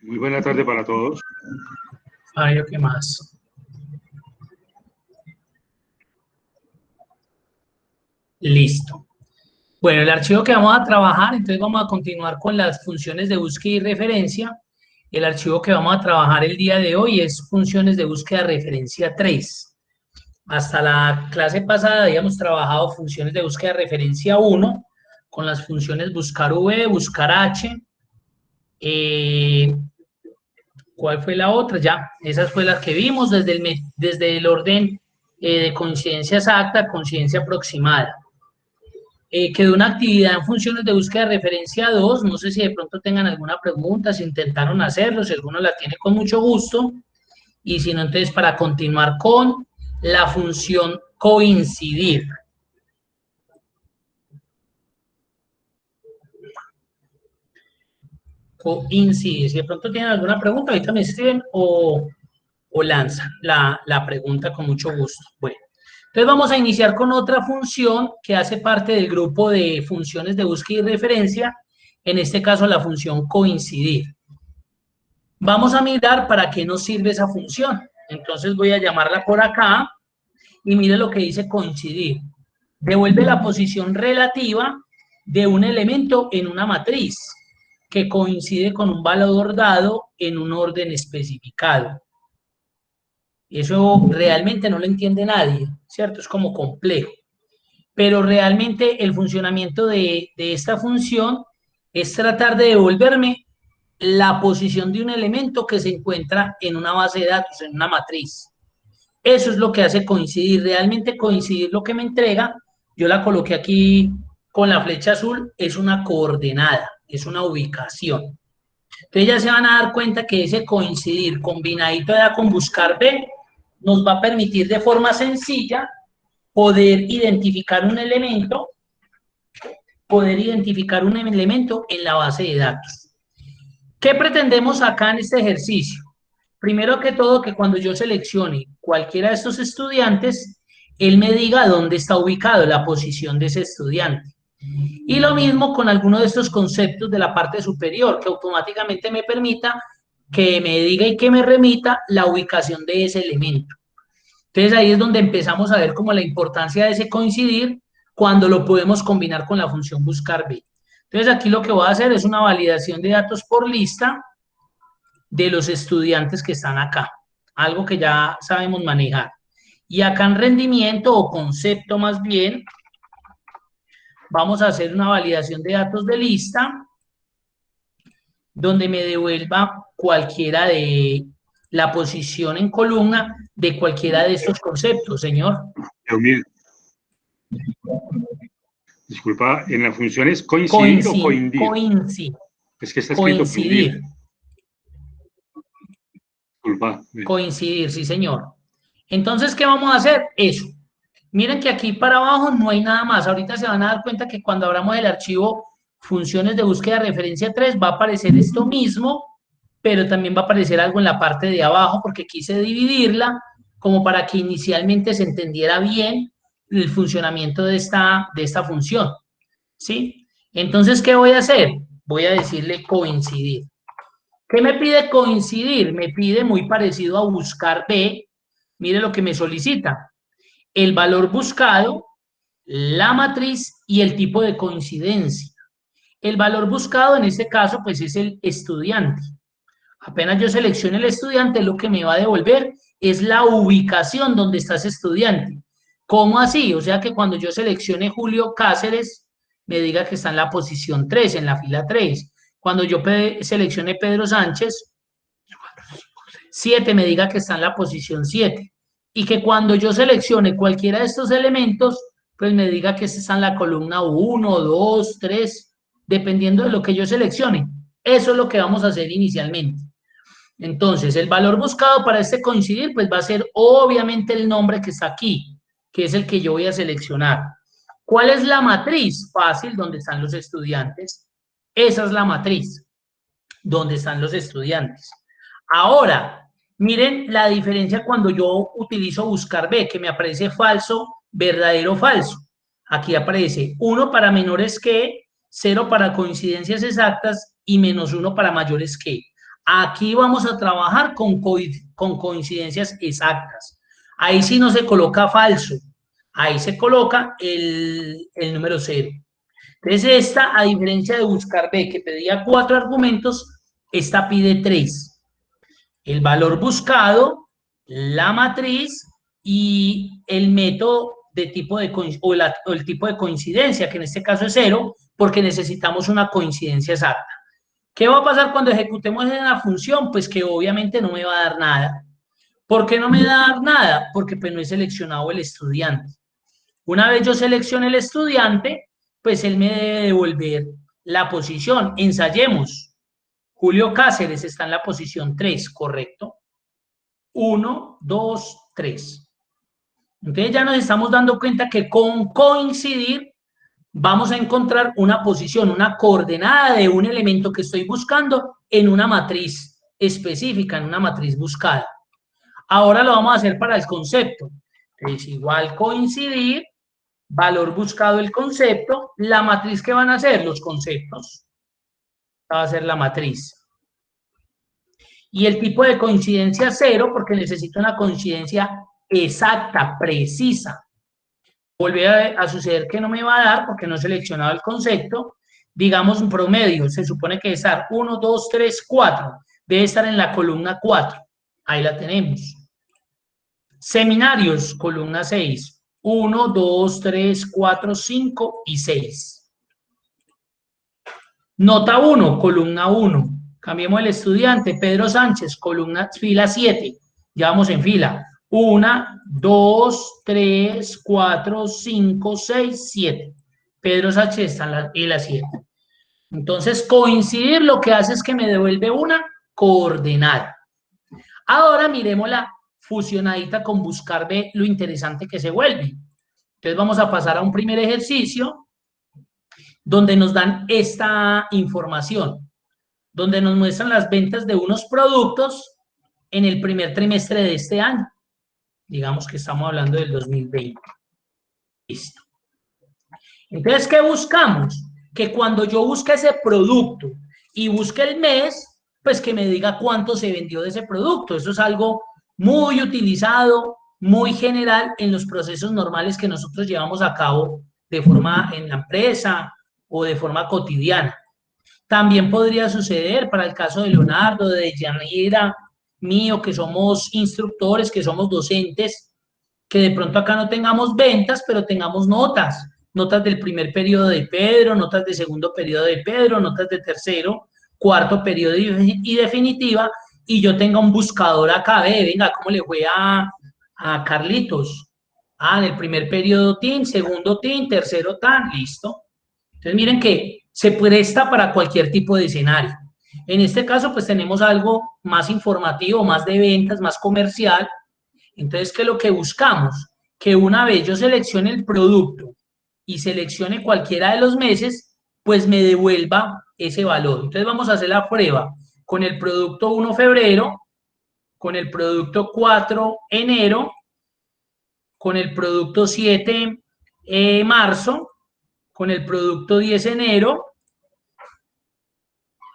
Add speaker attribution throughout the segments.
Speaker 1: Muy buena tarde para todos.
Speaker 2: Mario, ¿qué más? Listo. Bueno, el archivo que vamos a trabajar, entonces vamos a continuar con las funciones de búsqueda y referencia. El archivo que vamos a trabajar el día de hoy es funciones de búsqueda referencia 3. Hasta la clase pasada habíamos trabajado funciones de búsqueda referencia 1 con las funciones buscar v, buscar h. ¿Cuál fue la otra? Ya, esas fue las que vimos desde el orden de coincidencia exacta, coincidencia aproximada. Quedó una actividad en funciones de búsqueda de referencia 2, no sé si de pronto tengan alguna pregunta, si intentaron hacerlo, si alguno la tiene con mucho gusto, y si no, entonces para continuar con la función coincidir. Coincidir, si de pronto tienen alguna pregunta, ahorita me escriben o lanzan la pregunta con mucho gusto. Bueno. Entonces vamos a iniciar con otra función que hace parte del grupo de funciones de búsqueda y referencia, en este caso la función coincidir. Vamos a mirar para qué nos sirve esa función. Entonces voy a llamarla por acá y mire lo que dice coincidir. Devuelve la posición relativa de un elemento en una matriz que coincide con un valor dado en un orden especificado. Eso realmente no lo entiende nadie, ¿cierto? Es como complejo. Pero realmente el funcionamiento de esta función es tratar de devolverme la posición de un elemento que se encuentra en una base de datos, en una matriz. Eso es lo que hace coincidir. Realmente coincidir lo que me entrega, yo la coloqué aquí con la flecha azul, es una coordenada, es una ubicación. Entonces ya se van a dar cuenta que ese coincidir combinadito ya con buscar B nos va a permitir de forma sencilla poder identificar un elemento en la base de datos. ¿Qué pretendemos acá en este ejercicio? Primero que todo, que cuando yo seleccione cualquiera de estos estudiantes, él me diga dónde está ubicado, la posición de ese estudiante. Y lo mismo con alguno de estos conceptos de la parte superior, que automáticamente me permita que me diga y que me remita la ubicación de ese elemento. Entonces ahí es donde empezamos a ver como la importancia de ese coincidir cuando lo podemos combinar con la función buscar B. Entonces aquí lo que voy a hacer es una validación de datos por lista de los estudiantes que están acá, algo que ya sabemos manejar. Y acá en rendimiento o concepto más bien, vamos a hacer una validación de datos de lista donde me devuelva cualquiera de la posición en columna de cualquiera de estos conceptos, señor.
Speaker 1: Disculpa, ¿en la función es coincidir o coindir?
Speaker 2: Coincidir.
Speaker 1: Es que está escrito
Speaker 2: coincidir.
Speaker 1: Disculpa.
Speaker 2: Coincidir, sí, señor. Entonces, ¿qué vamos a hacer? Eso. Miren que aquí para abajo no hay nada más. Ahorita se van a dar cuenta que cuando abramos el archivo funciones de búsqueda referencia 3 va a aparecer esto mismo, pero también va a aparecer algo en la parte de abajo porque quise dividirla como para que inicialmente se entendiera bien el funcionamiento de esta función, ¿sí? Entonces, ¿qué voy a hacer? Voy a decirle coincidir. ¿Qué me pide coincidir? Me pide muy parecido a buscar B. Mire lo que me solicita. El valor buscado, la matriz y el tipo de coincidencia. El valor buscado en este caso pues es el estudiante. Apenas yo seleccione el estudiante, lo que me va a devolver es la ubicación donde está ese estudiante. ¿Cómo así? O sea que cuando yo seleccione Julio Cáceres, me diga que está en la posición 3, en la fila 3. Cuando yo seleccione Pedro Sánchez, 7, me diga que está en la posición 7. Y que cuando yo seleccione cualquiera de estos elementos, pues me diga que está en la columna 1, 2, 3, dependiendo de lo que yo seleccione. Eso es lo que vamos a hacer inicialmente. Entonces, el valor buscado para este coincidir, pues va a ser obviamente el nombre que está aquí, que es el que yo voy a seleccionar. ¿Cuál es la matriz? Fácil, donde están los estudiantes. Esa es la matriz, donde están los estudiantes. Ahora, miren la diferencia cuando yo utilizo buscar B, que me aparece falso, verdadero, falso. Aquí aparece 1 para menores que, 0 para coincidencias exactas y -1 para mayores que. Aquí vamos a trabajar con coincidencias exactas. Ahí sí no se coloca falso, ahí se coloca el número 0. Entonces esta, a diferencia de buscar B, que pedía 4 argumentos, esta pide 3. El valor buscado, la matriz y el método de tipo de o el tipo de coincidencia, que en este caso es 0, porque necesitamos una coincidencia exacta. ¿Qué va a pasar cuando ejecutemos en la función? Pues que obviamente no me va a dar nada. ¿Por qué no me va a dar nada? Porque pues no he seleccionado el estudiante. Una vez yo seleccione el estudiante, pues él me debe devolver la posición. Ensayemos. Julio Cáceres está en la posición 3, ¿correcto? 1, 2, 3. Entonces ya nos estamos dando cuenta que con coincidir vamos a encontrar una posición, una coordenada de un elemento que estoy buscando en una matriz específica, en una matriz buscada. Ahora lo vamos a hacer para el concepto. Es igual coincidir, valor buscado el concepto, la matriz que van a ser los conceptos. Va a ser la matriz. Y el tipo de coincidencia 0, porque necesito una coincidencia exacta, precisa. Vuelve a suceder que no me va a dar porque no he seleccionado el concepto. Digamos un promedio, se supone que debe estar 1, 2, 3, 4. Debe estar en la columna 4. Ahí la tenemos. Seminarios, columna 6. 1, 2, 3, 4, 5 y 6. Nota 1, columna 1. Cambiemos el estudiante, Pedro Sánchez, columna, fila 7. Ya vamos en fila. 1, 2, 3, 4, 5, 6, 7. Pedro Sánchez está en la fila 7. Entonces, coincidir lo que hace es que me devuelve una coordenada. Ahora miremos la fusionadita con buscar B, lo interesante que se vuelve. Entonces, vamos a pasar a un primer ejercicio donde nos dan esta información, donde nos muestran las ventas de unos productos en el primer trimestre de este año. Digamos que estamos hablando del 2020. Listo. Entonces, ¿qué buscamos? Que cuando yo busque ese producto y busque el mes, pues que me diga cuánto se vendió de ese producto. Eso es algo muy utilizado, muy general en los procesos normales que nosotros llevamos a cabo de forma en la empresa o de forma cotidiana. También podría suceder para el caso de Leonardo, de Yanira, mío, que somos instructores, que somos docentes, que de pronto acá no tengamos ventas, pero tengamos notas. Notas del primer periodo de Pedro, notas de segundo periodo de Pedro, notas de tercero, cuarto periodo y definitiva, y yo tenga un buscador acá, venga, ¿cómo le fue a Carlitos? En el primer periodo TIN, segundo TIN, tercero TAN, listo. Entonces miren que se presta para cualquier tipo de escenario. En este caso pues tenemos algo más informativo, más de ventas, más comercial. Entonces, ¿qué es lo que buscamos? Que una vez yo seleccione el producto y seleccione cualquiera de los meses, pues me devuelva ese valor. Entonces vamos a hacer la prueba con el producto 1 febrero, con el producto 4 enero, con el producto 7 marzo, con el producto 10 enero,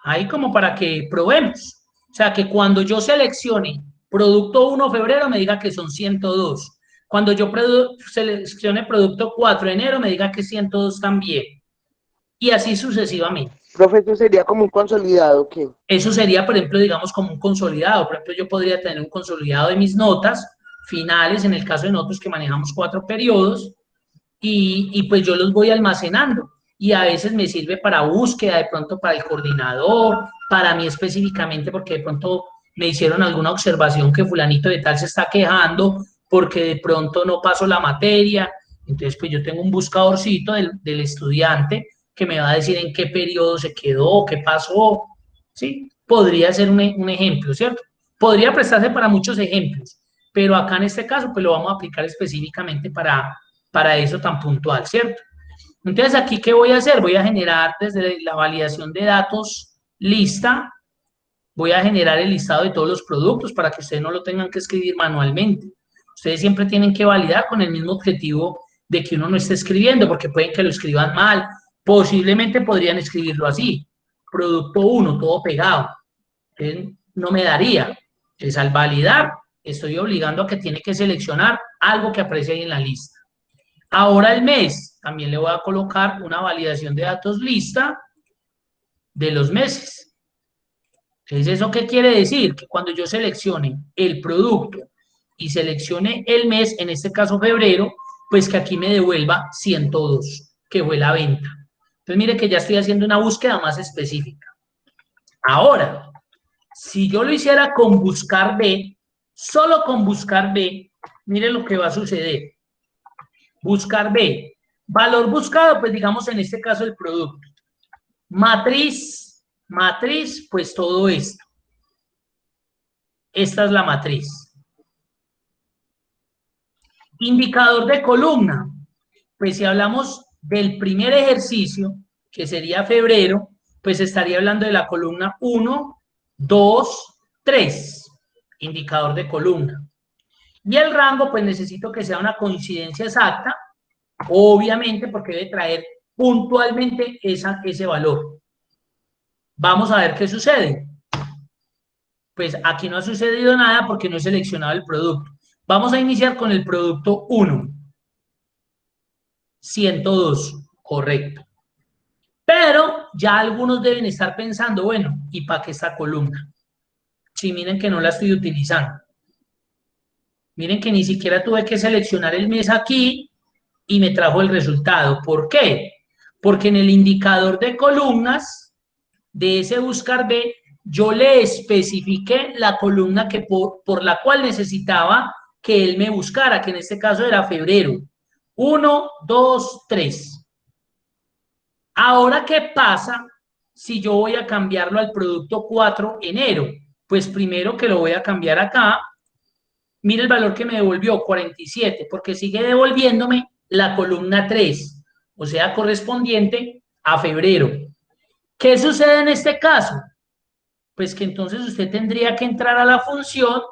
Speaker 2: ahí como para que probemos. O sea, que cuando yo seleccione producto 1 febrero me diga que son 102. Cuando yo seleccione producto 4 de enero me diga que 102 también. Y así sucesivamente.
Speaker 3: Profe, ¿eso sería como un consolidado? ¿Qué?
Speaker 2: Eso sería, por ejemplo, digamos como un consolidado. Por ejemplo, yo podría tener un consolidado de mis notas finales, en el caso de nosotros que manejamos 4 periodos, y pues yo los voy almacenando. Y a veces me sirve para búsqueda, de pronto para el coordinador, para mí específicamente, porque de pronto me hicieron alguna observación que fulanito de tal se está quejando porque de pronto no pasó la materia. Entonces, pues yo tengo un buscadorcito del estudiante que me va a decir en qué periodo se quedó, qué pasó, ¿sí? Podría ser un ejemplo, ¿cierto? Podría prestarse para muchos ejemplos, pero acá en este caso, pues lo vamos a aplicar específicamente para eso tan puntual, ¿cierto? Entonces, aquí, ¿qué voy a hacer? Voy a generar desde la validación de datos lista, voy a generar el listado de todos los productos para que ustedes no lo tengan que escribir manualmente. Ustedes siempre tienen que validar con el mismo objetivo de que uno no esté escribiendo, porque pueden que lo escriban mal, posiblemente podrían escribirlo así, producto 1, todo pegado. Entonces, no me daría. Entonces, al validar, estoy obligando a que tiene que seleccionar algo que aparece ahí en la lista. Ahora el mes, también le voy a colocar una validación de datos lista de los meses. Entonces, ¿eso qué quiere decir? Que cuando yo seleccione el producto y seleccione el mes, en este caso febrero, pues que aquí me devuelva 102, que fue la venta. Entonces, mire que ya estoy haciendo una búsqueda más específica. Ahora, si yo lo hiciera con buscar B, solo con buscar B, mire lo que va a suceder. Buscar B. Valor buscado, pues digamos en este caso el producto. Matriz, pues todo esto. Esta es la matriz. Indicador de columna. Pues si hablamos del primer ejercicio, que sería febrero, pues estaría hablando de la columna 1, 2, 3. Indicador de columna. Y el rango, pues necesito que sea una coincidencia exacta, obviamente porque debe traer puntualmente ese valor. Vamos a ver qué sucede. Pues aquí no ha sucedido nada porque no he seleccionado el producto. Vamos a iniciar con el producto 1. 102, correcto. Pero ya algunos deben estar pensando, bueno, ¿y para qué esta columna? Si miren que no la estoy utilizando. Miren que ni siquiera tuve que seleccionar el mes aquí y me trajo el resultado. ¿Por qué? Porque en el indicador de columnas de ese buscar B, yo le especifiqué la columna que por la cual necesitaba que él me buscara, que en este caso era febrero. 1, 2, 3. Ahora, ¿qué pasa si yo voy a cambiarlo al producto 4, enero? Pues primero que lo voy a cambiar acá. Mire el valor que me devolvió, 47, porque sigue devolviéndome la columna 3, o sea, correspondiente a febrero. ¿Qué sucede en este caso? Pues que entonces usted tendría que entrar a la función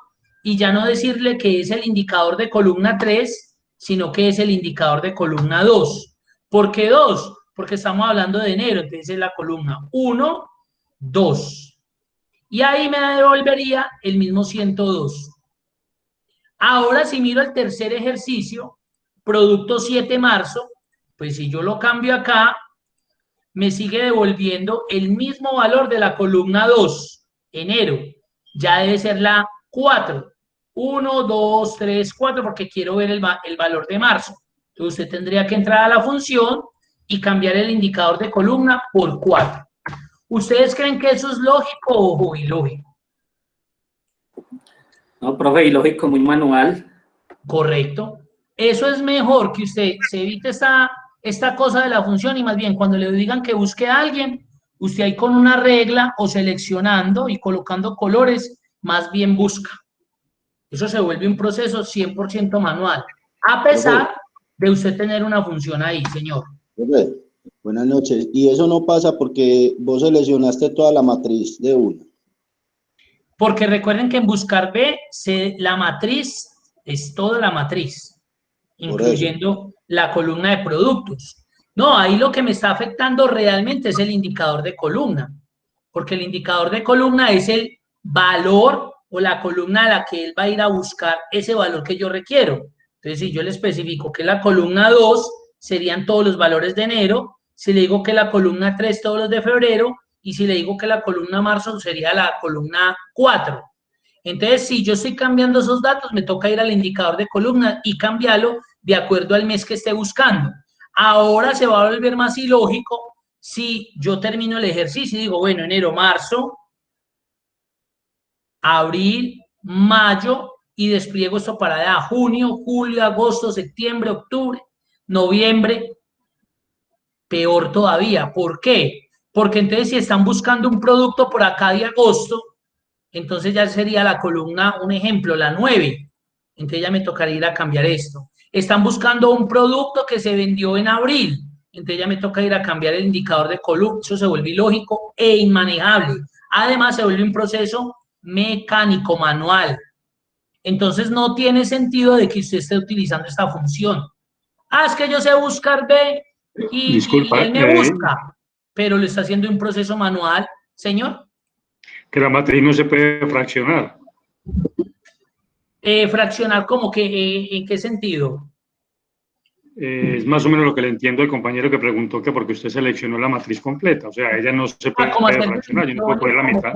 Speaker 2: y ya no decirle que es el indicador de columna 3, sino que es el indicador de columna 2. ¿Por qué 2? Porque estamos hablando de enero, entonces es la columna 1, 2. Y ahí me devolvería el mismo 102. Ahora, si miro el tercer ejercicio, producto 7 marzo, pues si yo lo cambio acá, me sigue devolviendo el mismo valor de la columna 2, enero. Ya debe ser la 4. 1, 2, 3, 4, porque quiero ver el valor de marzo. Entonces, usted tendría que entrar a la función y cambiar el indicador de columna por 4. ¿Ustedes creen que eso es lógico o ilógico?
Speaker 4: No, profe, ilógico, muy manual.
Speaker 2: Correcto. Eso es mejor que usted se evite esta cosa de la función y más bien cuando le digan que busque a alguien, usted ahí con una regla o seleccionando y colocando colores, más bien busca. Eso se vuelve un proceso 100% manual, a pesar de usted tener una función ahí, señor.
Speaker 5: Buenas noches. Y eso no pasa porque vos seleccionaste toda la matriz de una.
Speaker 2: Porque recuerden que en buscar B, la matriz es toda la matriz, incluyendo la columna de productos. No, ahí lo que me está afectando realmente es el indicador de columna, porque el indicador de columna es el valor o la columna a la que él va a ir a buscar ese valor que yo requiero. Entonces, si yo le especifico que la columna 2 serían todos los valores de enero, si le digo que la columna 3 todos los de febrero, y si le digo que la columna marzo sería la columna 4. Entonces, si yo estoy cambiando esos datos, me toca ir al indicador de columna y cambiarlo de acuerdo al mes que esté buscando. Ahora se va a volver más ilógico si yo termino el ejercicio y digo, bueno, enero, marzo, abril, mayo, y despliego esto para allá, junio, julio, agosto, septiembre, octubre, noviembre. Peor todavía. ¿Por qué? Porque entonces si están buscando un producto por acá de agosto, entonces ya sería la columna, un ejemplo, la 9. Entonces ya me tocaría ir a cambiar esto. Están buscando un producto que se vendió en abril. Entonces ya me toca ir a cambiar el indicador de columna. Eso se vuelve ilógico e inmanejable. Además se vuelve un proceso mecánico, manual. Entonces no tiene sentido de que usted esté utilizando esta función. Ah, es que yo sé buscar B
Speaker 1: Disculpa,
Speaker 2: y él me busca, pero lo está haciendo un proceso manual, señor.
Speaker 1: Que la matriz no se puede fraccionar.
Speaker 2: Fraccionar como que, ¿en qué sentido?
Speaker 1: Es más o menos lo que le entiendo al compañero que preguntó que porque usted seleccionó la matriz completa. O sea, ella no se puede
Speaker 2: Como hacer
Speaker 1: fraccionar. Yo no puedo coger la mitad.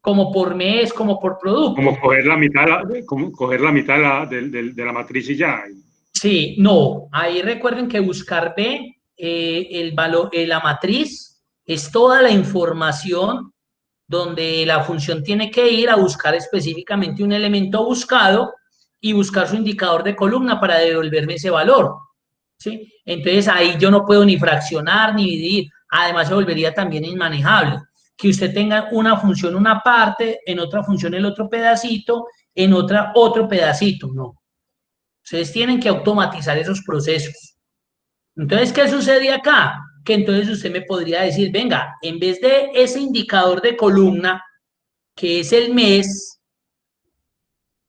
Speaker 2: Como por mes, como por producto.
Speaker 1: Como coger la mitad, como coger la mitad de la matriz y ya.
Speaker 2: Sí, no. Ahí recuerden que buscar B, el valor, la matriz es toda la información donde la función tiene que ir a buscar específicamente un elemento buscado y buscar su indicador de columna para devolverme ese valor, ¿sí? Entonces ahí yo no puedo ni fraccionar ni dividir, además se volvería también inmanejable, que usted tenga una función una parte, en otra función el otro pedacito, en otra otro pedacito, no. Ustedes tienen que automatizar esos procesos. Entonces, ¿qué sucede acá? Que entonces usted me podría decir, venga, en vez de ese indicador de columna, que es el mes,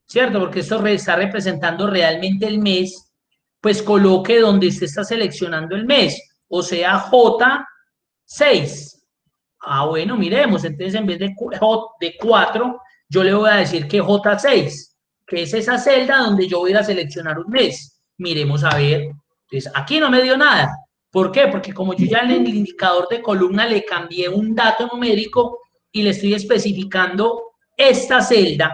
Speaker 2: ¿cierto? Porque esto está representando realmente el mes, pues coloque donde usted está seleccionando el mes, o sea, J6. Ah, bueno, miremos, entonces en vez de 4, yo le voy a decir que J6, que es esa celda donde yo voy a seleccionar un mes. Miremos a ver. Entonces, aquí no me dio nada. ¿Por qué? Porque como yo ya en el indicador de columna le cambié un dato numérico y le estoy especificando esta celda,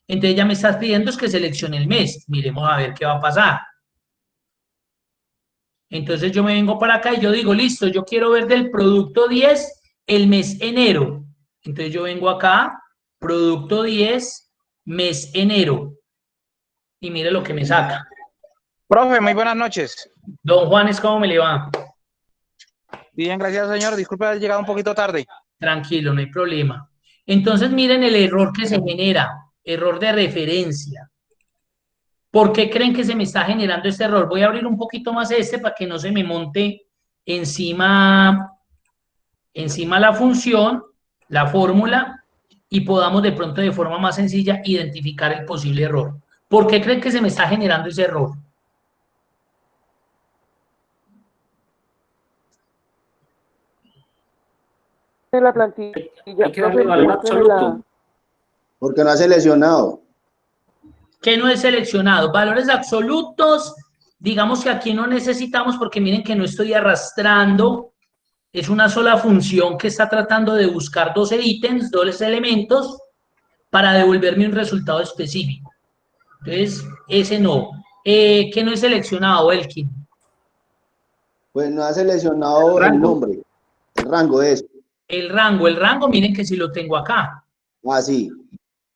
Speaker 2: entonces ya me estás pidiendo es que seleccione el mes. Miremos a ver qué va a pasar. Entonces yo me vengo para acá y yo digo, listo, yo quiero ver del producto 10 el mes enero. Entonces yo vengo acá, producto 10, mes enero. Y mire lo que me saca.
Speaker 6: Profe, muy buenas noches.
Speaker 2: Don Juanes, ¿cómo me le va?
Speaker 6: Bien, gracias, señor. Disculpe haber llegado un poquito tarde.
Speaker 2: Tranquilo, no hay problema. Entonces miren el error que se genera, error de referencia. ¿Por qué creen que se me está generando este error? Voy a abrir un poquito más este para que no se me monte encima la función, la fórmula, y podamos de pronto de forma más sencilla identificar el posible error. ¿Por qué creen que se me está generando ese error?
Speaker 3: En la plantilla,
Speaker 4: Hay que darle valor absoluto.
Speaker 5: Porque no ha seleccionado.
Speaker 2: ¿Qué no es seleccionado? Valores absolutos, digamos que aquí no necesitamos porque miren que no estoy arrastrando, es una sola función que está tratando de buscar 12 ítems, 12 elementos, para devolverme un resultado específico. Entonces, ese no. ¿Qué no es seleccionado, Elkin?
Speaker 5: Pues no ha seleccionado el nombre, el rango de eso.
Speaker 2: El rango, miren que si lo tengo acá.
Speaker 5: Ah, sí.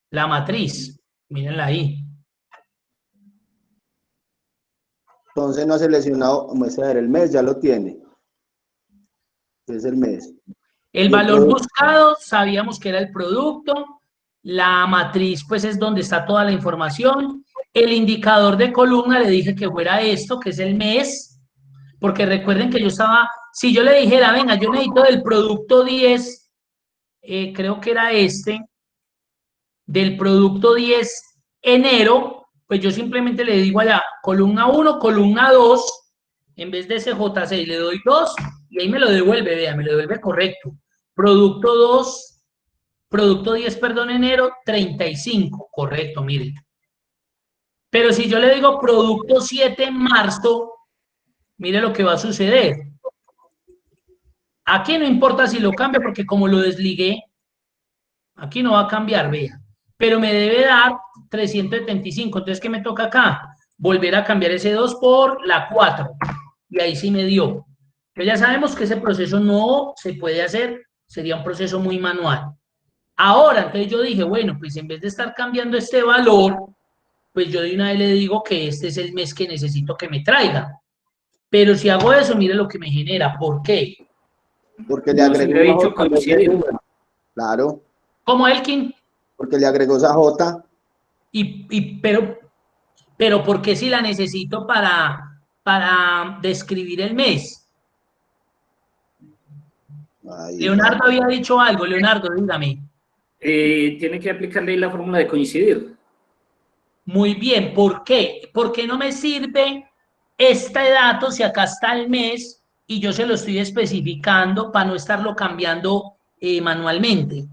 Speaker 2: La matriz, mírenla ahí.
Speaker 5: Entonces no ha seleccionado, vamos a ver, el mes ya lo tiene. Es el mes.
Speaker 2: El valor buscado, sabíamos que era el producto. La matriz, pues, es donde está toda la información. El indicador de columna, le dije que fuera esto, que es el mes. Porque recuerden que yo estaba, si yo le dijera, venga, yo necesito del producto 10, creo que era este, del producto 10 enero, pues yo simplemente le digo allá, columna 1, columna 2, en vez de ese J6 le doy 2 y ahí me lo devuelve, vea, me lo devuelve correcto. Producto 2, producto 10, perdón, enero, 35, correcto, miren. Pero si yo le digo producto 7, marzo, mire lo que va a suceder. Aquí no importa si lo cambio porque como lo desligué, aquí no va a cambiar, vea. Pero me debe dar 375. Entonces, ¿qué me toca acá? Volver a cambiar ese 2 por la 4. Y ahí sí me dio. Pero ya sabemos que ese proceso no se puede hacer. Sería un proceso muy manual. Ahora, entonces yo dije, bueno, pues en vez de estar cambiando este valor, pues yo de una vez le digo que este es el mes que necesito que me traiga. Pero si hago eso, mire lo que me genera. ¿Por qué?
Speaker 5: Porque le agregó
Speaker 4: le he dicho coincidir.
Speaker 5: Claro.
Speaker 2: Como Elkin.
Speaker 5: Porque le agregó esa J.
Speaker 2: Pero ¿por qué si la necesito para describir el mes?
Speaker 5: Ay,
Speaker 2: Leonardo había dicho algo. Leonardo, dígame.
Speaker 4: Tiene que aplicarle la fórmula de coincidir.
Speaker 2: Muy bien, ¿por qué? Porque no me sirve este dato si acá está el mes y yo se lo estoy especificando para no estarlo cambiando manualmente.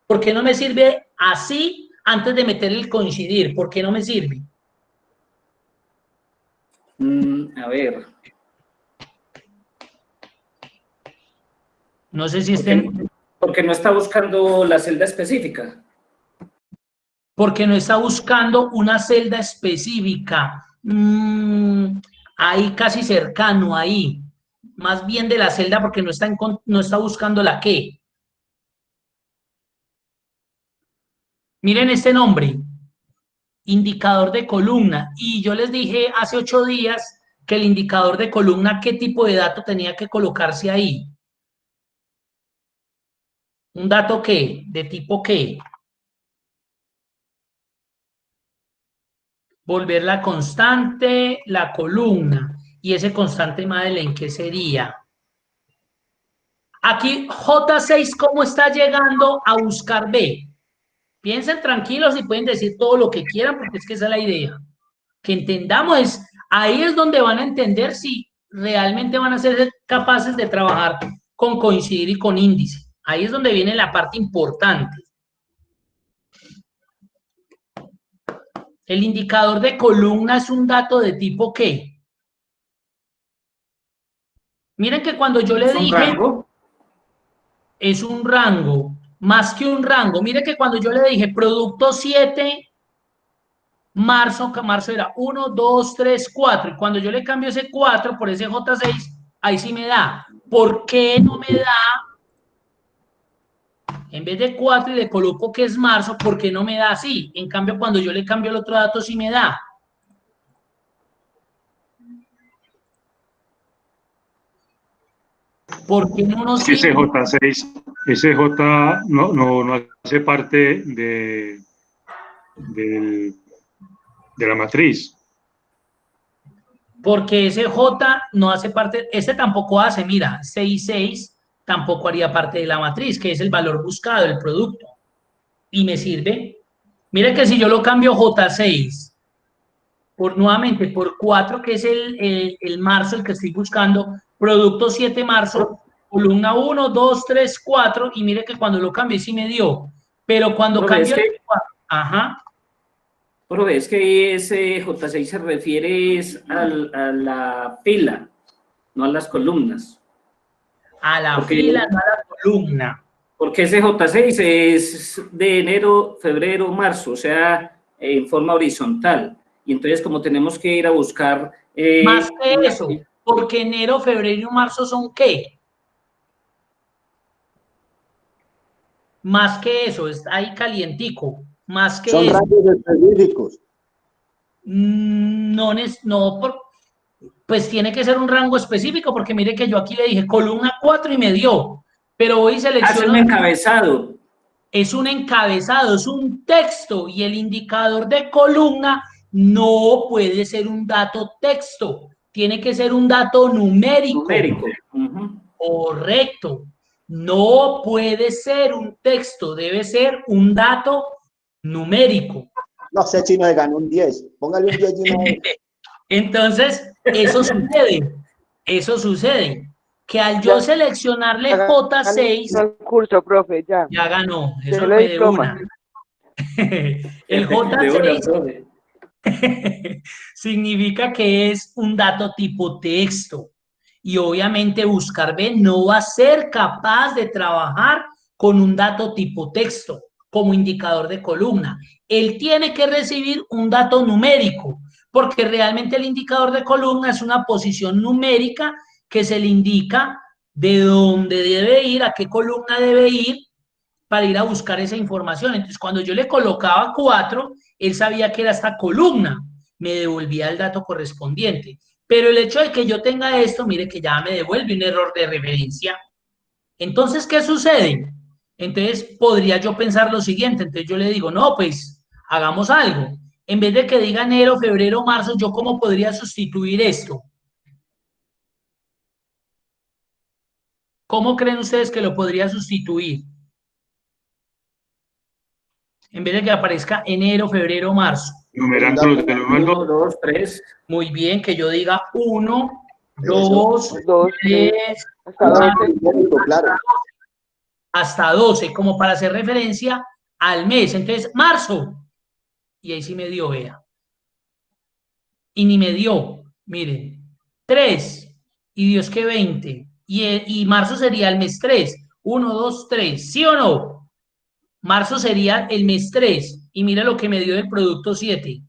Speaker 2: ¿Por qué no me sirve así antes de meter el coincidir? ¿Por qué no me sirve?
Speaker 4: A ver.
Speaker 2: No sé si estén...
Speaker 4: Porque no está buscando la celda específica.
Speaker 2: Porque no está buscando una celda específica. Ahí casi cercano, ahí. Más bien de la celda porque no está buscando la qué. Miren este nombre, indicador de columna. Y yo les dije hace 8 días que el indicador de columna, ¿qué tipo de dato tenía que colocarse ahí? ¿Un dato qué? ¿De tipo qué? Volverla constante, la columna. Y ese constante, Madeleine, ¿qué sería? Aquí J6, ¿cómo está llegando a buscar B? Piensen tranquilos y pueden decir todo lo que quieran porque es que esa es la idea. Que entendamos, ahí es donde van a entender si realmente van a ser capaces de trabajar con coincidir y con índice. Ahí es donde viene la parte importante. El indicador de columna es un dato de tipo ¿qué? Miren que cuando yo le dije...
Speaker 4: ¿Rango?
Speaker 2: Es un rango, más que un rango. Miren que cuando yo le dije producto 7, marzo, que marzo era 1, 2, 3, 4. Y cuando yo le cambio ese 4 por ese J6, ahí sí me da. ¿Por qué no me da? En vez de 4 y le coloco que es marzo, ¿por qué no me da así? En cambio, cuando yo le cambio el otro dato, sí me da. ¿Por qué no nos
Speaker 1: Ese J6, ese J no hace parte de la matriz.
Speaker 2: Porque ese J no hace parte, ese tampoco hace, mira, 6,6 tampoco haría parte de la matriz, que es el valor buscado, el producto. Y me sirve. Mira que si yo lo cambio J6 nuevamente por 4, que es el marzo, el que estoy buscando, producto 7 marzo, columna 1, 2, 3, 4, y mire que cuando lo cambié sí me dio. Pero cuando cambio... Ajá.
Speaker 4: Pero es que ese J6 se refiere a la fila, no a las columnas.
Speaker 2: A la fila, no a la columna.
Speaker 4: Porque ese J6 es de enero, febrero, marzo, o sea, en forma horizontal. Y entonces como tenemos que ir a buscar...
Speaker 2: Más que eso, porque enero, febrero y marzo son ¿qué? Más que eso, está ahí calientico. Más que
Speaker 5: son
Speaker 2: eso.
Speaker 5: rangos específicos.
Speaker 2: No, pues tiene que ser un rango específico, porque mire que yo aquí le dije columna 4 y me dio, pero hoy selecciono...
Speaker 4: Es un encabezado.
Speaker 2: Es un encabezado, es un texto, y el indicador de columna no puede ser un dato texto, tiene que ser un dato numérico.
Speaker 4: Numérico.
Speaker 2: Correcto. No puede ser un texto, debe ser un dato numérico.
Speaker 5: No sé, Chino, se ganó un 10. Póngale un 10 y una vez.
Speaker 2: Entonces, eso sucede, que al yo seleccionarle J6,
Speaker 3: el curso, profe, ya
Speaker 2: ganó, eso
Speaker 3: le
Speaker 2: fue de
Speaker 3: diploma.
Speaker 2: una. El J6 significa que es un dato tipo texto, y obviamente buscar B no va a ser capaz de trabajar con un dato tipo texto como indicador de columna. Él tiene que recibir un dato numérico, porque realmente el indicador de columna es una posición numérica que se le indica de dónde debe ir, a qué columna debe ir para ir a buscar esa información. Entonces, cuando yo le colocaba 4, él sabía que era esta columna, me devolvía el dato correspondiente. Pero el hecho de que yo tenga esto, mire que ya me devuelve un error de referencia. Entonces, ¿qué sucede? Entonces, podría yo pensar lo siguiente. Entonces, yo le digo, no, pues, hagamos algo. En vez de que diga enero, febrero, marzo, ¿yo cómo podría sustituir esto? ¿Cómo creen ustedes que lo podría sustituir? En vez de que aparezca enero, febrero, marzo.
Speaker 1: Numerándolos del 1 al 2.
Speaker 4: 1, 2, 3.
Speaker 2: Muy bien, que yo diga 1, 2, 3, 4.
Speaker 5: Claro.
Speaker 2: hasta 12, como para hacer referencia al mes. Entonces, marzo, y ahí sí me dio, vea. Y ni me dio, miren, 3, y Dios que 20, y marzo sería el mes 3, 1, 2, 3, ¿sí o no? Marzo sería el mes 3, y mira lo que me dio del producto 7.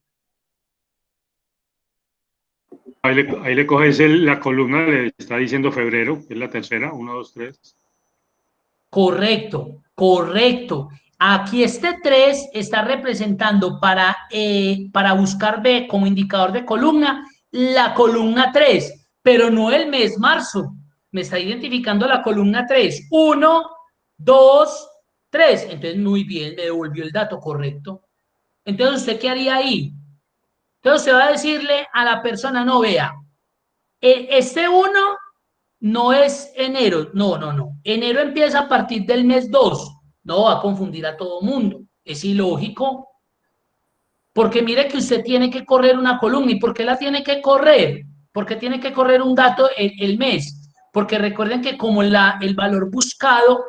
Speaker 1: Ahí le coges la columna, le está diciendo febrero, que es la tercera, 1, 2, 3.
Speaker 2: Correcto, correcto. Aquí este 3 está representando para buscar B como indicador de columna, la columna 3, pero no el mes marzo. Me está identificando la columna 3. 1, 2, 3. Entonces, muy bien, me devolvió el dato correcto. Entonces, ¿usted qué haría ahí? Entonces, usted va a decirle a la persona, no, vea, este 1 no es enero, no. Enero empieza a partir del mes 2. No va a confundir a todo mundo. Es ilógico. Porque mire que usted tiene que correr una columna. ¿Y por qué la tiene que correr? Porque tiene que correr un dato el mes. Porque recuerden que como el valor buscado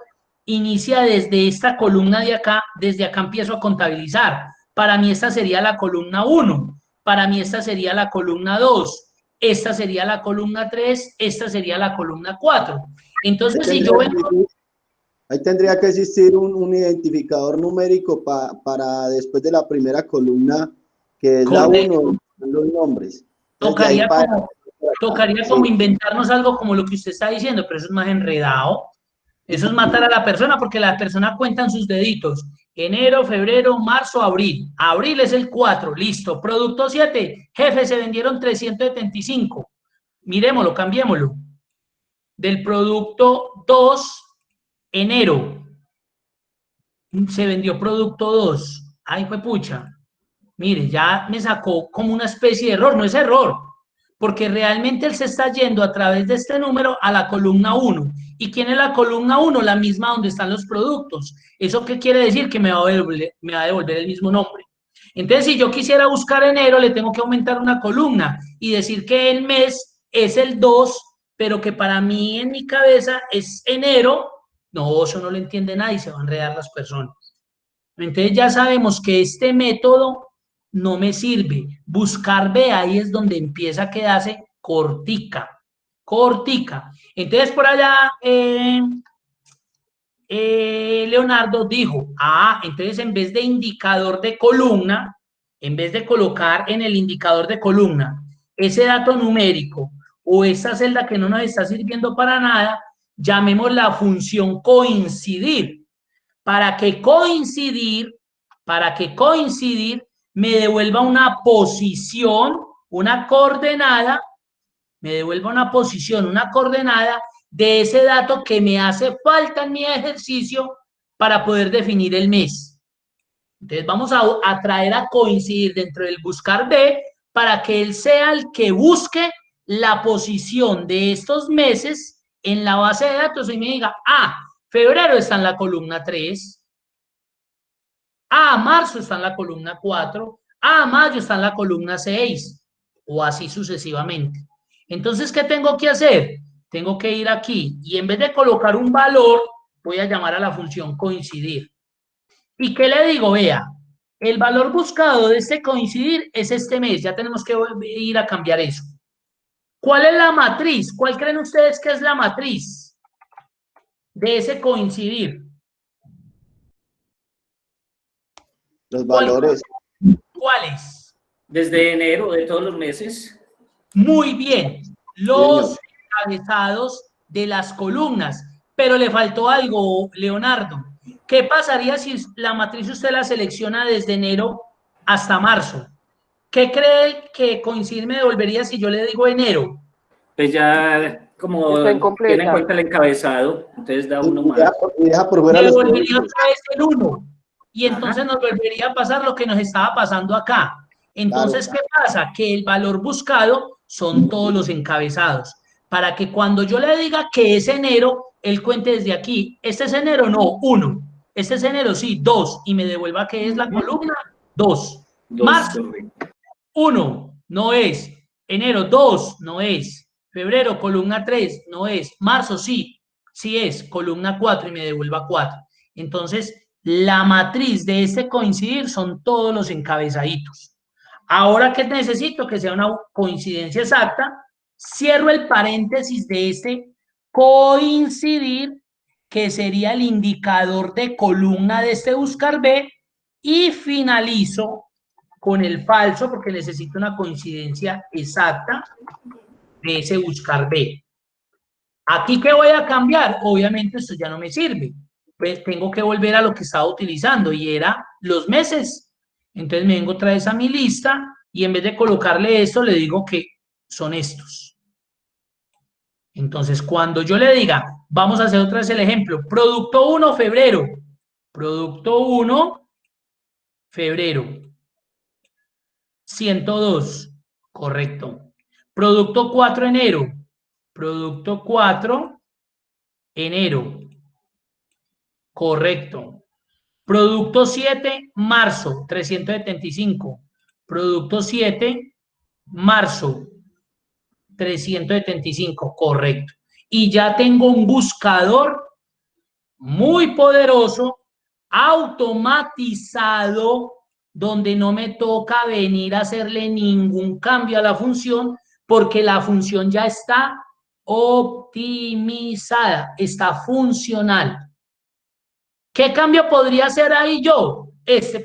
Speaker 2: inicia desde esta columna de acá, desde acá empiezo a contabilizar. Para mí esta sería la columna 1. Para mí esta sería la columna 2. Esta sería la columna 3, esta sería la columna 4. Entonces, si yo vengo...
Speaker 5: Ahí tendría que existir un identificador numérico para después de la primera columna, que es
Speaker 2: Correcto.
Speaker 5: la 1, los nombres.
Speaker 2: Tocaría como inventarnos algo como lo que usted está diciendo, pero eso es más enredado. Eso es matar a la persona porque la persona cuenta en sus deditos. Enero, febrero, marzo, abril. Abril es el 4, listo. Producto 7, jefe, se vendieron 375. Miremoslo, cambiémoslo. Del producto 2, enero. Se vendió producto 2. Ay, fue pucha. Mire, ya me sacó como una especie de error. No es error, porque realmente él se está yendo a través de este número a la columna 1. ¿Y quién es la columna 1? La misma donde están los productos. ¿Eso qué quiere decir? Que me va a devolver el mismo nombre. Entonces, si yo quisiera buscar enero, le tengo que aumentar una columna y decir que el mes es el 2, pero que para mí en mi cabeza es enero. No, eso no lo entiende nadie y se van a enredar las personas. Entonces ya sabemos que este método no me sirve. Buscar B, ahí es donde empieza a quedarse cortica. Entonces por allá Leonardo dijo, entonces en vez de indicador de columna, en vez de colocar en el indicador de columna ese dato numérico o esa celda que no nos está sirviendo para nada, llamemos la función coincidir. Para que coincidir me devuelva una posición, una coordenada, de ese dato que me hace falta en mi ejercicio para poder definir el mes. Entonces vamos a traer a coincidir dentro del buscar B para que él sea el que busque la posición de estos meses en la base de datos y me diga, febrero está en la columna 3, marzo está en la columna 4, mayo está en la columna 6, o así sucesivamente. Entonces, ¿qué tengo que hacer? Tengo que ir aquí y en vez de colocar un valor, voy a llamar a la función coincidir. ¿Y qué le digo? Vea, el valor buscado de este coincidir es este mes, ya tenemos que ir a cambiar eso. ¿Cuál es la matriz? ¿Cuál creen ustedes que es la matriz de ese coincidir?
Speaker 5: Los valores.
Speaker 2: ¿Cuáles?
Speaker 4: Desde enero de todos los meses.
Speaker 2: Muy bien. Los encabezados de las columnas. Pero le faltó algo, Leonardo. ¿Qué pasaría si la matriz usted la selecciona desde enero hasta marzo? ¿Qué cree que coincidir me devolvería si yo le digo enero?
Speaker 4: Pues ya como
Speaker 3: Está incompleta.
Speaker 4: tiene en cuenta el encabezado, entonces da uno más.
Speaker 5: Deja por fuera
Speaker 2: Me
Speaker 5: los
Speaker 2: devolvería
Speaker 5: productos.
Speaker 2: otra vez el 1. Y entonces nos volvería a pasar lo que nos estaba pasando acá. Entonces,
Speaker 5: Claro.
Speaker 2: ¿qué pasa? Que el valor buscado son todos los encabezados. Para que cuando yo le diga que es enero, él cuente desde aquí. ¿Este es enero? No, 1. ¿Este es enero? Sí, 2. Y me devuelva que es la columna 2. Marzo, 1. No es. Enero, 2. No es. Febrero, columna 3. No es. Marzo, sí. si es columna 4 y me devuelva 4. Entonces, la matriz de este coincidir son todos los encabezaditos. Ahora, ¿qué necesito? Que sea una coincidencia exacta. Cierro el paréntesis de este coincidir, que sería el indicador de columna de este buscar B, y finalizo con el falso, porque necesito una coincidencia exacta de ese buscar B. ¿Aquí qué voy a cambiar? Obviamente esto ya no me sirve. Pues tengo que volver a lo que estaba utilizando y era los meses. Entonces me vengo otra vez a mi lista y en vez de colocarle esto, le digo que son estos. Entonces, cuando yo le diga, vamos a hacer otra vez el ejemplo, producto 1, febrero. Producto 1, febrero. 102, correcto. Producto 4, enero. Producto 4, enero. Correcto. Producto 7, marzo, 375. Producto 7, marzo, 375. Correcto. Y ya tengo un buscador muy poderoso, automatizado, donde no me toca venir a hacerle ningún cambio a la función, porque la función ya está optimizada, está funcional. ¿Qué cambio podría hacer ahí yo?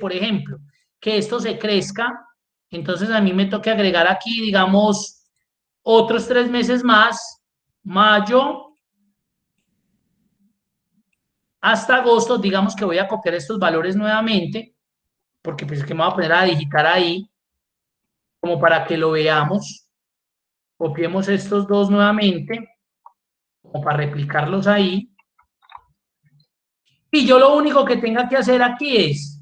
Speaker 2: Por ejemplo, que esto se crezca. Entonces a mí me toca agregar aquí, digamos, otros 3 meses más, mayo hasta agosto. Digamos que voy a copiar estos valores nuevamente, porque pues que me voy a poner a digitar ahí, como para que lo veamos. Copiemos estos dos nuevamente, como para replicarlos ahí. Y yo lo único que tenga que hacer aquí es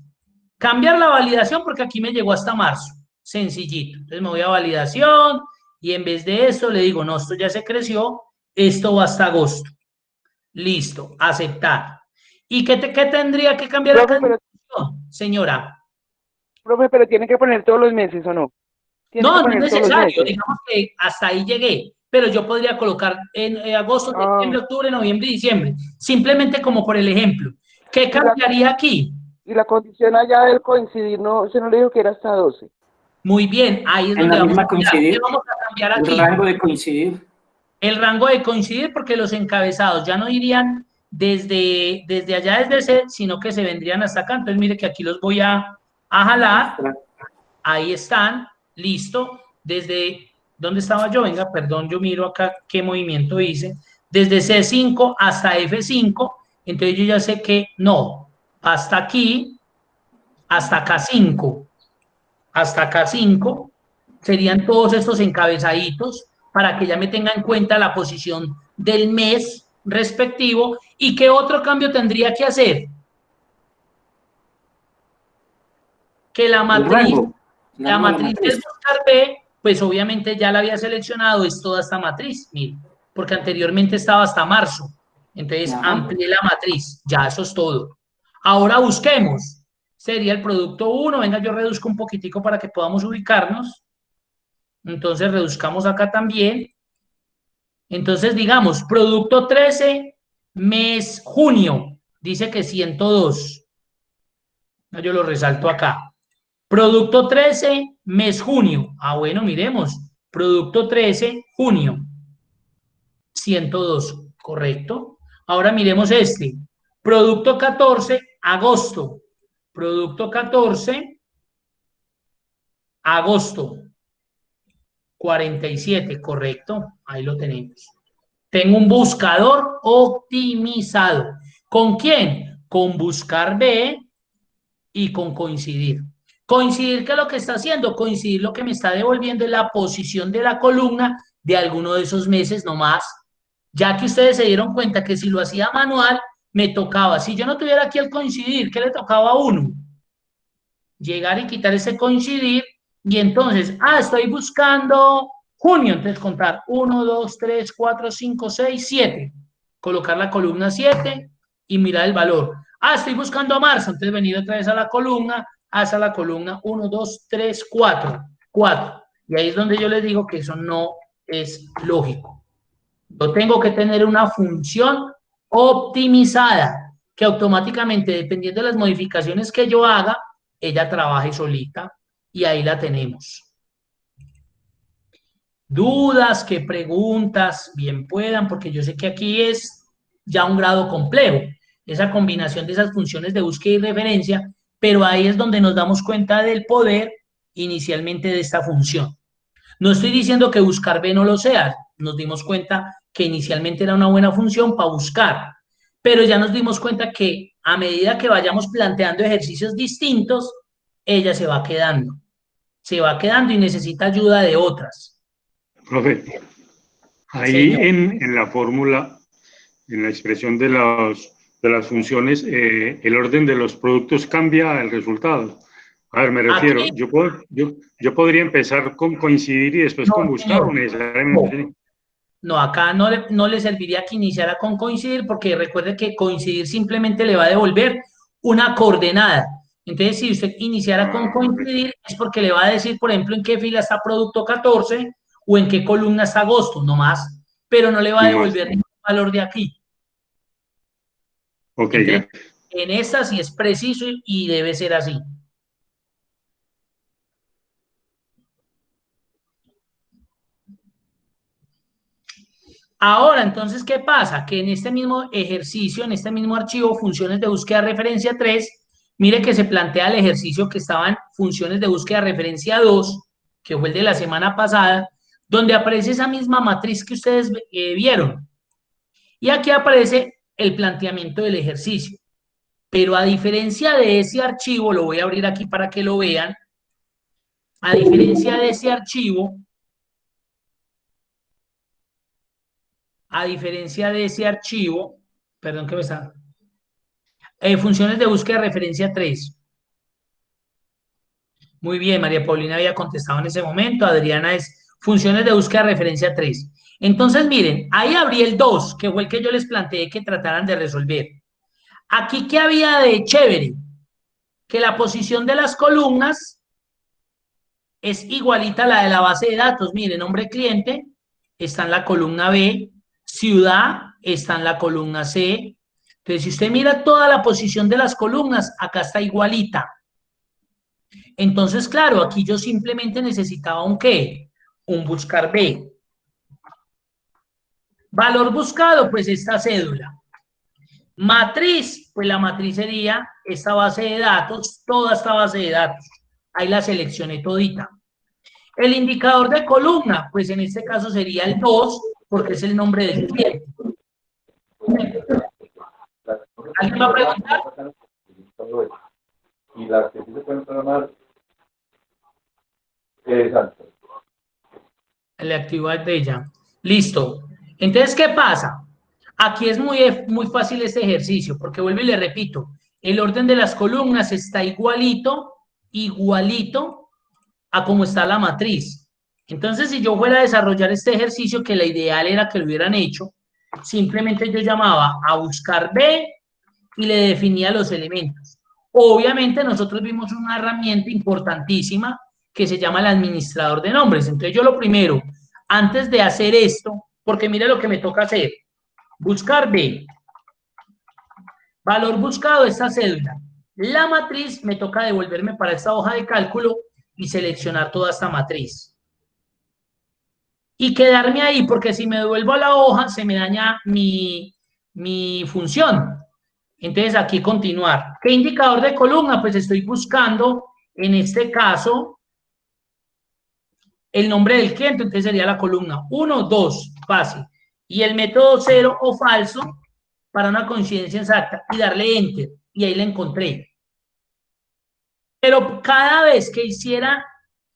Speaker 2: cambiar la validación, porque aquí me llegó hasta marzo. Sencillito. Entonces me voy a validación y en vez de esto le digo, no, esto ya se creció, esto va hasta agosto. Listo, aceptar. ¿Y qué tendría que cambiar acá, señora?
Speaker 3: Profe, pero tiene que poner todos los meses, ¿o no?
Speaker 2: No, no es necesario, digamos que hasta ahí llegué, pero yo podría colocar en agosto, septiembre, octubre, noviembre y diciembre, simplemente como por el ejemplo. ¿Qué cambiaría aquí?
Speaker 3: Y la condición allá del coincidir, no, se no le dijo que era hasta 12.
Speaker 2: Muy bien, ahí es donde vamos a cambiar. ¿Qué vamos a cambiar aquí?
Speaker 4: El rango de coincidir.
Speaker 2: El rango de coincidir, porque los encabezados ya no irían desde allá, desde C, sino que se vendrían hasta acá. Entonces, mire que aquí los voy a jalar. Ahí están, listo. Desde, ¿dónde estaba yo? Venga, perdón, yo miro acá qué movimiento hice. Desde C5 hasta F5. Entonces, yo ya sé que no, hasta aquí, hasta K5. Hasta K5 serían todos estos encabezaditos para que ya me tenga en cuenta la posición del mes respectivo. ¿Y qué otro cambio tendría que hacer? Que la matriz del buscar B, pues obviamente ya la había seleccionado, es toda esta matriz, mire, porque anteriormente estaba hasta marzo. Entonces amplié la matriz, ya eso es todo. Ahora busquemos. Sería el producto 1, venga, yo reduzco un poquitico para que podamos ubicarnos. Entonces reduzcamos acá también. Entonces digamos, producto 13, mes junio, dice que 102. Yo lo resalto acá. Producto 13, mes junio. Ah, bueno, miremos. Producto 13, junio. 102, correcto. Ahora miremos este. Producto 14, agosto. Producto 14, agosto. 47, correcto. Ahí lo tenemos. Tengo un buscador optimizado. ¿Con quién? Con buscar B y con coincidir. Coincidir, ¿qué es lo que está haciendo? Coincidir, lo que me está devolviendo es la posición de la columna de alguno de esos meses nomás. Ya que ustedes se dieron cuenta que si lo hacía manual, me tocaba. Si yo no tuviera aquí el coincidir, ¿qué le tocaba a uno? Llegar y quitar ese coincidir y entonces, estoy buscando junio, entonces contar 1, 2, 3, 4, 5, 6, 7. Colocar la columna 7 y mirar el valor. Estoy buscando marzo, entonces venir otra vez a la columna, hasta la columna 1, 2, 3, 4. 4. Y ahí es donde yo les digo que eso no es lógico. Yo tengo que tener una función optimizada, que automáticamente, dependiendo de las modificaciones que yo haga, ella trabaje solita, y ahí la tenemos. Dudas, que preguntas, bien puedan, porque yo sé que aquí es ya un grado complejo, esa combinación de esas funciones de búsqueda y referencia, pero ahí es donde nos damos cuenta del poder inicialmente de esta función. No estoy diciendo que buscar B no lo sea, nos dimos cuenta que inicialmente era una buena función para buscar, pero ya nos dimos cuenta que a medida que vayamos planteando ejercicios distintos, ella se va quedando y necesita ayuda de otras.
Speaker 1: Profe, ahí en la fórmula, en la expresión de las funciones, el orden de los productos cambia el resultado. A ver, me refiero,
Speaker 2: Aquí,
Speaker 1: yo podría empezar con coincidir y después
Speaker 2: no,
Speaker 1: con buscar,
Speaker 2: señor.
Speaker 1: o necesariamente.
Speaker 2: No, acá no le serviría que iniciara con coincidir, porque recuerde que coincidir simplemente le va a devolver una coordenada. Entonces, si usted iniciara con coincidir, es porque le va a decir, por ejemplo, en qué fila está producto 14 o en qué columna está agosto, no más, pero no le va a
Speaker 1: No más.
Speaker 2: devolver ningún valor de aquí.
Speaker 1: Ok,
Speaker 2: Entonces,
Speaker 1: gracias.
Speaker 2: en esta sí es preciso y debe ser así. Ahora, entonces, ¿qué pasa? Que en este mismo ejercicio, en este mismo archivo, funciones de búsqueda referencia 3, mire que se plantea el ejercicio que estaban funciones de búsqueda referencia 2, que fue el de la semana pasada, donde aparece esa misma matriz que ustedes vieron. Y aquí aparece el planteamiento del ejercicio. Pero a diferencia de ese archivo, lo voy a abrir aquí para que lo vean, a diferencia de ese archivo, perdón que me está... funciones de búsqueda de referencia 3. Muy bien, María Paulina había contestado en ese momento, Adriana es funciones de búsqueda de referencia 3. Entonces, miren, ahí abrí el 2, que fue el que yo les planteé que trataran de resolver. Aquí, ¿qué había de chévere? Que la posición de las columnas es igualita a la de la base de datos. Miren, nombre cliente está en la columna B, ciudad está en la columna C. Entonces, si usted mira toda la posición de las columnas, acá está igualita. Entonces, claro, aquí yo simplemente necesitaba un ¿qué? Un buscar B. Valor buscado, pues esta cédula. Matriz, pues la matriz sería esta base de datos, toda esta base de datos. Ahí la seleccioné todita. El indicador de columna, pues en este caso sería el 2, porque es el nombre del cliente. ¿Alguien va a preguntar?
Speaker 7: Y las que sí se pueden programar, exacto.
Speaker 2: Le activo de ella. Listo. Entonces, ¿qué pasa? Aquí es muy fácil este ejercicio, porque vuelvo y le repito, el orden de las columnas está igualito a como está la matriz. Entonces, si yo fuera a desarrollar este ejercicio, que la ideal era que lo hubieran hecho, simplemente yo llamaba a buscar B y le definía los elementos. Obviamente, nosotros vimos una herramienta importantísima que se llama el administrador de nombres. Entonces, yo lo primero, antes de hacer esto, porque mire lo que me toca hacer, buscar B, valor buscado, esta cédula. La matriz me toca devolverme para esta hoja de cálculo y seleccionar toda esta matriz. Y quedarme ahí, porque si me devuelvo a la hoja, se me daña mi función. Entonces, aquí continuar. ¿Qué indicador de columna? Pues estoy buscando, en este caso, el nombre del cliente, entonces sería la columna 1, 2, fácil. Y el método 0 o falso para una coincidencia exacta y darle enter. Y ahí la encontré. Pero cada vez que hiciera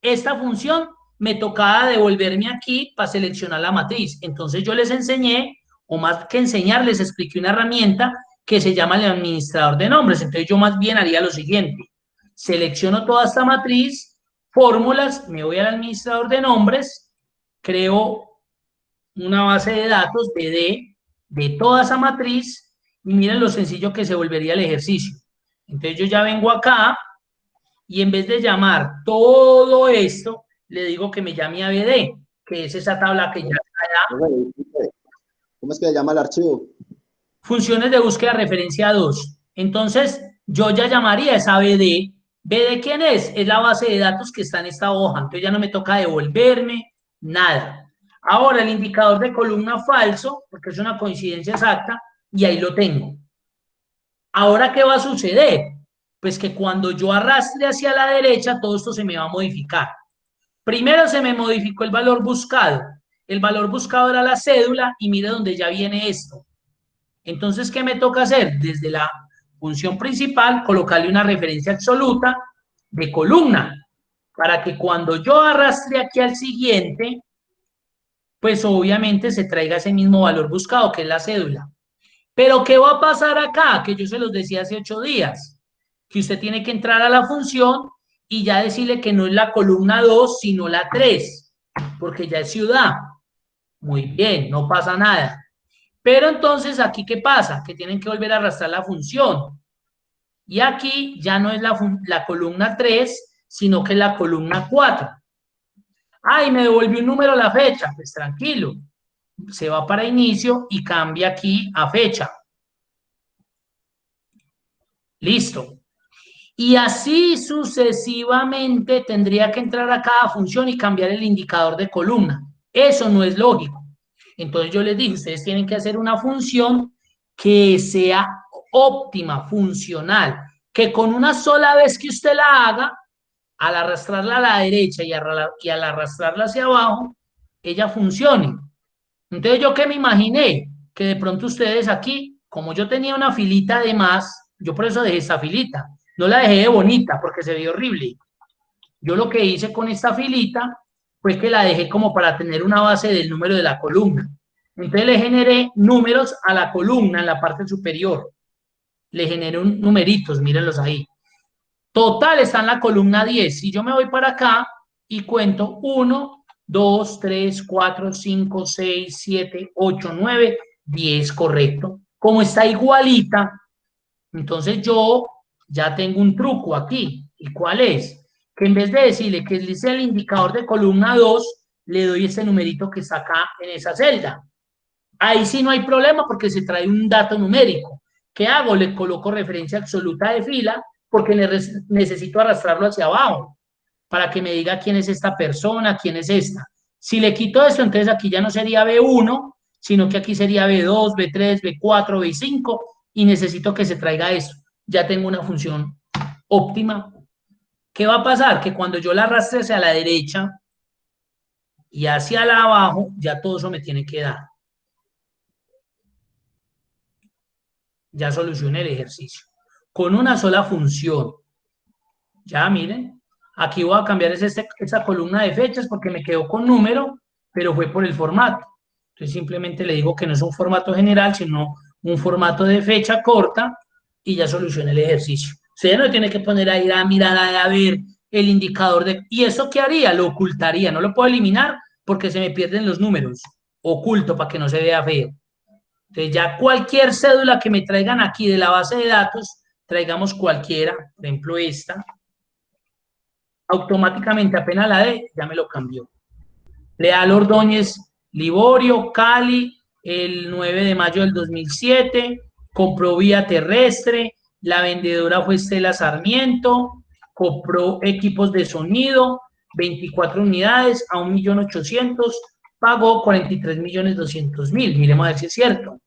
Speaker 2: esta función, me tocaba devolverme aquí para seleccionar la matriz. Entonces yo les enseñé, o más que enseñar, les expliqué una herramienta que se llama el administrador de nombres. Entonces yo más bien haría lo siguiente. Selecciono toda esta matriz, fórmulas, me voy al administrador de nombres, creo una base de datos de toda esa matriz y miren lo sencillo que se volvería el ejercicio. Entonces yo ya vengo acá y en vez de llamar todo esto, le digo que me llame ABD, que es esa tabla que ya está allá.
Speaker 5: ¿Cómo es que se llama el archivo?
Speaker 2: funciones de búsqueda referencia 2. Entonces, yo ya llamaría esa BD. ¿BD quién es? Es la base de datos que está en esta hoja. Entonces ya no me toca devolverme nada. Ahora, el indicador de columna falso, porque es una coincidencia exacta, y ahí lo tengo. Ahora, ¿qué va a suceder? Pues que cuando yo arrastre hacia la derecha, todo esto se me va a modificar. Primero se me modificó el valor buscado. El valor buscado era la cédula y mire dónde ya viene esto. Entonces, ¿qué me toca hacer? Desde la función principal, colocarle una referencia absoluta de columna para que cuando yo arrastre aquí al siguiente, pues obviamente se traiga ese mismo valor buscado, que es la cédula. Pero, ¿qué va a pasar acá? Que yo se los decía hace 8 días, que usted tiene que entrar a la función y ya decirle que no es la columna 2, sino la 3, porque ya es ciudad. Muy bien, no pasa nada. Pero entonces, ¿aquí qué pasa? Que tienen que volver a arrastrar la función. Y aquí ya no es la columna 3, sino que es la columna 4. Ay, me devolvió un número a la fecha. Pues tranquilo. Se va para inicio y cambia aquí a fecha. Listo. Y así sucesivamente tendría que entrar a cada función y cambiar el indicador de columna. Eso no es lógico. Entonces yo les dije, ustedes tienen que hacer una función que sea óptima, funcional, que con una sola vez que usted la haga, al arrastrarla a la derecha y al arrastrarla hacia abajo, ella funcione. Entonces yo que me imaginé que de pronto ustedes aquí, como yo tenía una filita de más, yo por eso dejé esta filita, no la dejé de bonita porque se ve horrible. Yo lo que hice con esta filita fue que la dejé como para tener una base del número de la columna. Entonces le generé números a la columna en la parte superior. Le generé numeritos, mírenlos ahí. Total está en la columna 10. Si yo me voy para acá y cuento 1, 2, 3, 4, 5, 6, 7, 8, 9, 10, correcto. Como está igualita, entonces yo ya tengo un truco aquí. ¿Y cuál es? Que en vez de decirle que es el indicador de columna 2, le doy ese numerito que está acá en esa celda. Ahí sí no hay problema porque se trae un dato numérico. ¿Qué hago? Le coloco referencia absoluta de fila porque necesito arrastrarlo hacia abajo para que me diga quién es esta persona, quién es esta. Si le quito esto, entonces aquí ya no sería B1, sino que aquí sería B2, B3, B4, B5 y necesito que se traiga esto. Ya tengo una función óptima. ¿Qué va a pasar? Que cuando yo la arrastre hacia la derecha y hacia la abajo, ya todo eso me tiene que dar. Ya solucioné el ejercicio. Con una sola función. Ya miren, aquí voy a cambiar esa columna de fechas porque me quedó con número, pero fue por el formato. Entonces simplemente le digo que no es un formato general, sino un formato de fecha corta y ya solucioné el ejercicio. Usted no tiene que poner ahí a mirar a ver el indicador de... ¿Y eso qué haría? Lo ocultaría. No lo puedo eliminar porque se me pierden los números. Oculto para que no se vea feo. Entonces ya cualquier cédula que me traigan aquí de la base de datos, traigamos cualquiera, por ejemplo esta, automáticamente apenas la dé, ya me lo cambió. Leal Ordóñez Liborio, Cali, el 9 de mayo del 2007, compró vía terrestre, la vendedora fue Estela Sarmiento, compró equipos de sonido, 24 unidades a 1.800.000, pagó 43.200.000. Miremos a ver si es cierto.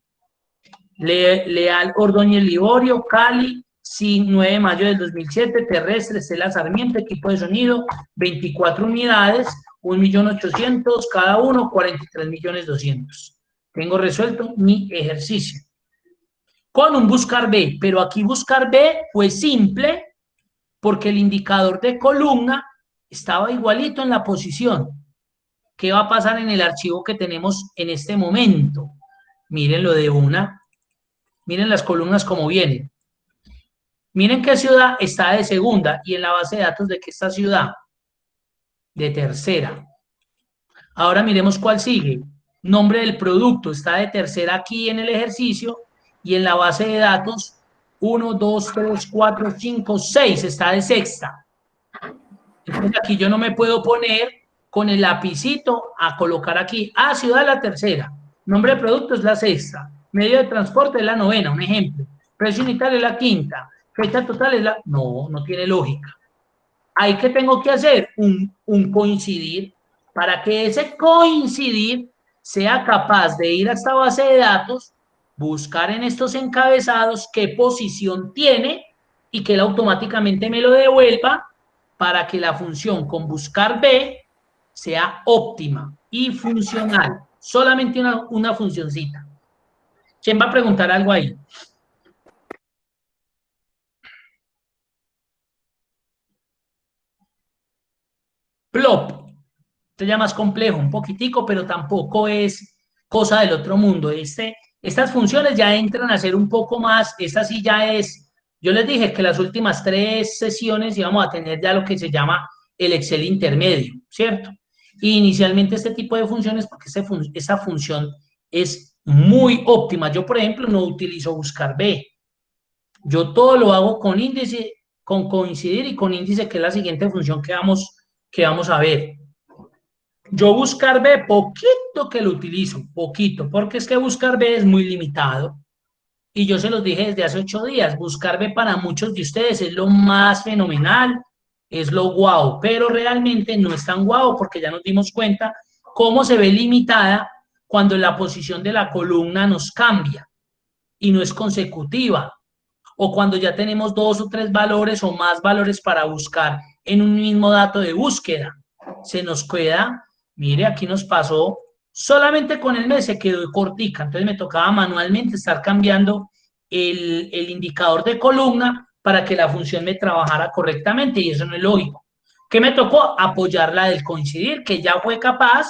Speaker 2: Leal Ordóñez Liborio, Cali, sí, 9 de mayo del 2007, terrestre, Estela Sarmiento, equipo de sonido, 24 unidades, 1.800.000, cada uno, 43.200.000. Tengo resuelto mi ejercicio. Con un buscar B, pero aquí buscar B fue simple porque el indicador de columna estaba igualito en la posición. ¿Qué va a pasar en el archivo que tenemos en este momento? Mírenlo de una. Miren las columnas como vienen. Miren qué ciudad está de segunda y en la base de datos de qué está ciudad. De tercera. Ahora miremos cuál sigue. Nombre del producto está de tercera aquí en el ejercicio y en la base de datos 1, 2, 3, 4, 5, 6 está de sexta. Entonces aquí yo no me puedo poner con el lapicito a colocar aquí. Ah, ciudad la tercera. Nombre del producto es la sexta. medio de transporte es la novena, un ejemplo, precio unitario es la quinta, fecha total es la... No, no tiene lógica. ¿Ahí qué tengo que hacer? Un coincidir, para que ese coincidir sea capaz de ir a esta base de datos, buscar en estos encabezados qué posición tiene y que él automáticamente me lo devuelva para que la función con buscar B sea óptima y funcional. Solamente una funcioncita. ¿Quién va a preguntar algo ahí? Plop. Esto ya más complejo, un poquitico, pero tampoco es cosa del otro mundo. Estas funciones ya entran a ser un poco más, esta sí ya es, yo les dije que las últimas 3 sesiones íbamos a tener ya lo que se llama el Excel intermedio, ¿cierto? Y inicialmente este tipo de funciones, porque esa función es muy óptima. Yo, por ejemplo, no utilizo buscar B. Yo todo lo hago con índice, con coincidir y con índice, que es la siguiente función que vamos a ver. Yo buscar B, poquito que lo utilizo, poquito, porque es que buscar B es muy limitado. Y yo se los dije desde hace 8 días, buscar B para muchos de ustedes es lo más fenomenal, es lo guau, pero realmente no es tan guau porque ya nos dimos cuenta cómo se ve limitada cuando la posición de la columna nos cambia y no es consecutiva, o cuando ya tenemos 2 o 3 valores o más valores para buscar en un mismo dato de búsqueda. Se nos queda, mire, aquí nos pasó, solamente con el mes se quedó cortica, entonces me tocaba manualmente estar cambiando el indicador de columna para que la función me trabajara correctamente y eso no es lógico. ¿Qué me tocó? Apoyar la del coincidir, que ya fue capaz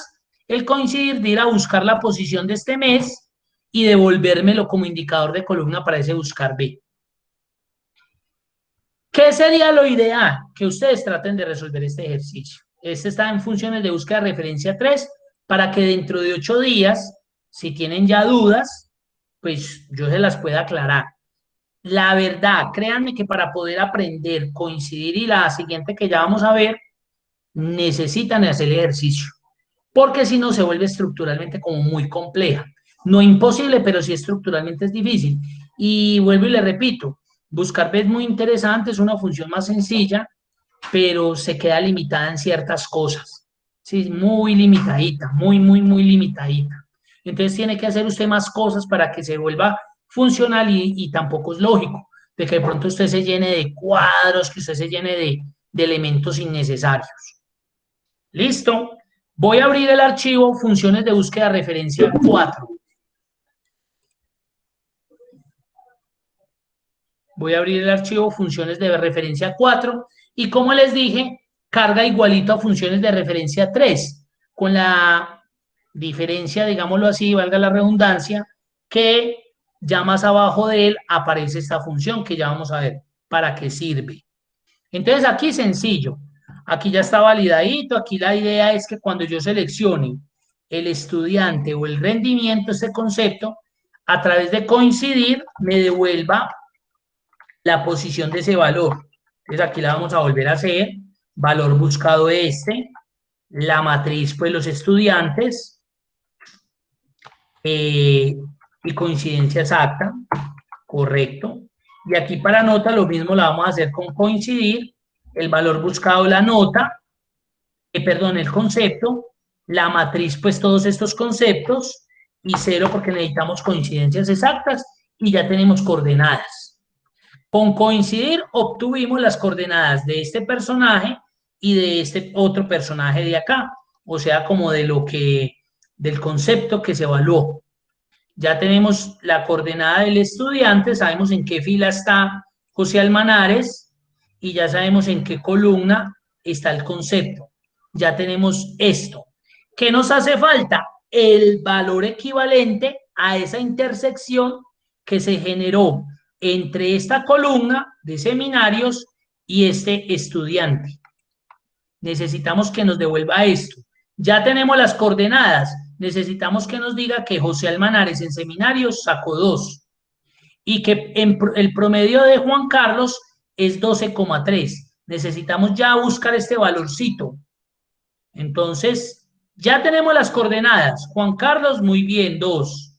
Speaker 2: el coincidir de ir a buscar la posición de este mes y devolvérmelo como indicador de columna para ese buscar B. ¿Qué sería lo ideal? Que ustedes traten de resolver este ejercicio. Este está en funciones de búsqueda de referencia 3 para que dentro de 8 días, si tienen ya dudas, pues yo se las pueda aclarar. La verdad, créanme que para poder aprender, coincidir y la siguiente que ya vamos a ver, necesitan hacer el ejercicio, porque si no se vuelve estructuralmente como muy compleja. No imposible, pero sí estructuralmente es difícil. Y vuelvo y le repito, buscar B es muy interesante, es una función más sencilla, pero se queda limitada en ciertas cosas. Sí, muy limitadita, muy limitadita. Entonces tiene que hacer usted más cosas para que se vuelva funcional y tampoco es lógico de que de pronto usted se llene de cuadros, que usted se llene de elementos innecesarios. ¿Listo? Voy a abrir el archivo funciones de búsqueda de referencia 4. Voy a abrir el archivo funciones de referencia 4 y como les dije, carga igualito a funciones de referencia 3, con la diferencia, digámoslo así, valga la redundancia, que ya más abajo de él aparece esta función que ya vamos a ver para qué sirve. Entonces aquí sencillo, aquí ya está validadito, aquí la idea es que cuando yo seleccione el estudiante o el rendimiento, este concepto, a través de coincidir, me devuelva la posición de ese valor. Entonces aquí la vamos a volver a hacer, valor buscado la matriz pues los estudiantes y coincidencia exacta, correcto. Y aquí para nota lo mismo la vamos a hacer con coincidir, el valor buscado la nota, perdón, el concepto, la matriz pues todos estos conceptos y 0 porque necesitamos coincidencias exactas y ya tenemos coordenadas. Con coincidir obtuvimos las coordenadas de este personaje y de este otro personaje de acá, o sea, como de lo que, del concepto que se evaluó. Ya tenemos la coordenada del estudiante, sabemos en qué fila está José Almanares y ya sabemos en qué columna está el concepto. Ya tenemos esto. ¿Qué nos hace falta? El valor equivalente a esa intersección que se generó entre esta columna de seminarios y este estudiante. Necesitamos que nos devuelva esto. Ya tenemos las coordenadas. Necesitamos que nos diga que José Almanares en seminarios sacó 2 y que el promedio de Juan Carlos es 12,3. Necesitamos ya buscar este valorcito. Entonces, ya tenemos las coordenadas. Juan Carlos, muy bien, 2.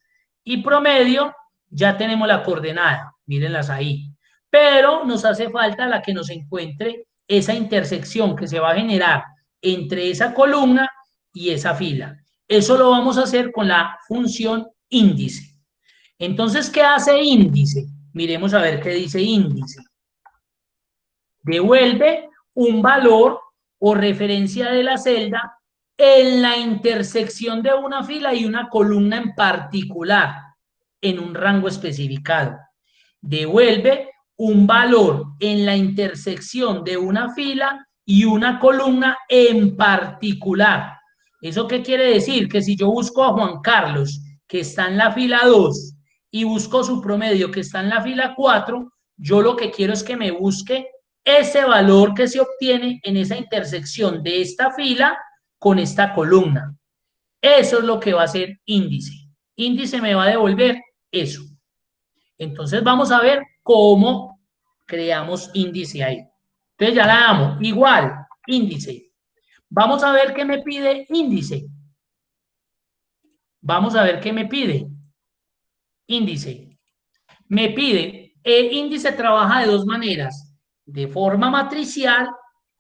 Speaker 2: y promedio, ya tenemos la coordenada, mírenlas ahí. Pero nos hace falta la que nos encuentre esa intersección que se va a generar entre esa columna y esa fila. Eso lo vamos a hacer con la función índice. Entonces, ¿qué hace índice? Miremos a ver qué dice índice. Devuelve un valor o referencia de la celda en la intersección de una fila y una columna en particular, en un rango especificado. Devuelve un valor en la intersección de una fila y una columna en particular. ¿Eso qué quiere decir? Que si yo busco a Juan Carlos, que está en la fila 2, y busco su promedio, que está en la fila 4, yo lo que quiero es que me busque ese valor que se obtiene en esa intersección de esta fila con esta columna. Eso es lo que va a ser índice. Índice me va a devolver eso. Entonces vamos a ver cómo creamos índice ahí. Entonces ya la damos. Igual, índice. Vamos a ver qué me pide índice. Vamos a ver qué me pide. Índice. Me pide, índice trabaja de dos maneras, de forma matricial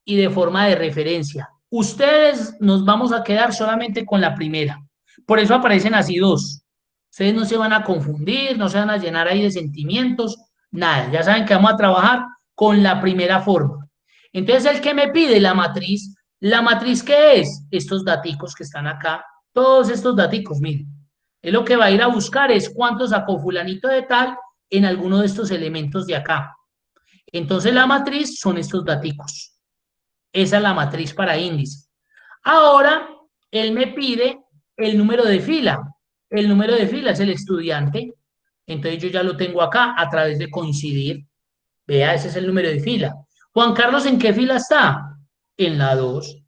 Speaker 2: y de forma de referencia. Ustedes nos vamos a quedar solamente con la primera. Por eso aparecen así dos. Ustedes no se van a confundir, no se van a llenar ahí de sentimientos, nada. Ya saben que vamos a trabajar con la primera forma. Entonces, el que me pide ¿la matriz qué es? Estos daticos que están acá, todos estos daticos, miren. Es lo que va a ir a buscar es cuánto sacó fulanito de tal en alguno de estos elementos de acá. Entonces, la matriz son estos daticos. Esa es la matriz para índice. Ahora, él me pide el número de fila. El número de fila es el estudiante. Entonces, yo ya lo tengo acá a través de coincidir. Vea, ese es el número de fila. Juan Carlos, ¿en qué fila está? En la 2.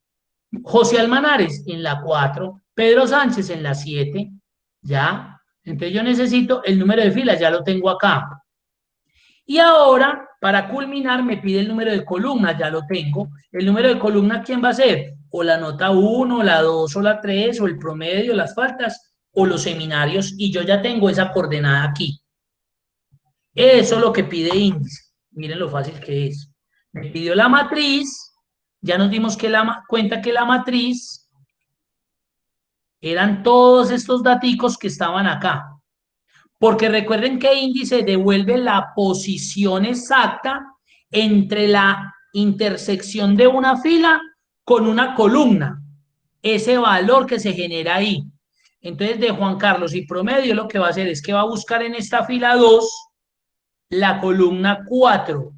Speaker 2: José Almanares, en la 4. Pedro Sánchez, en la 7. ¿Ya? Entonces, yo necesito el número de fila, ya lo tengo acá. Y ahora, para culminar, me pide el número de columna, ya lo tengo. El número de columna, ¿quién va a ser? O la nota 1, la 2 o la 3, o el promedio, las faltas, o los seminarios, y yo ya tengo esa coordenada aquí. Eso es lo que pide índice. Miren lo fácil que es. Me pidió la matriz, ya nos dimos cuenta que la matriz eran todos estos daticos que estaban acá. Porque recuerden que índice devuelve la posición exacta entre la intersección de una fila con una columna. Ese valor que se genera ahí. Entonces, de Juan Carlos y promedio lo que va a hacer es que va a buscar en esta fila 2 la columna 4.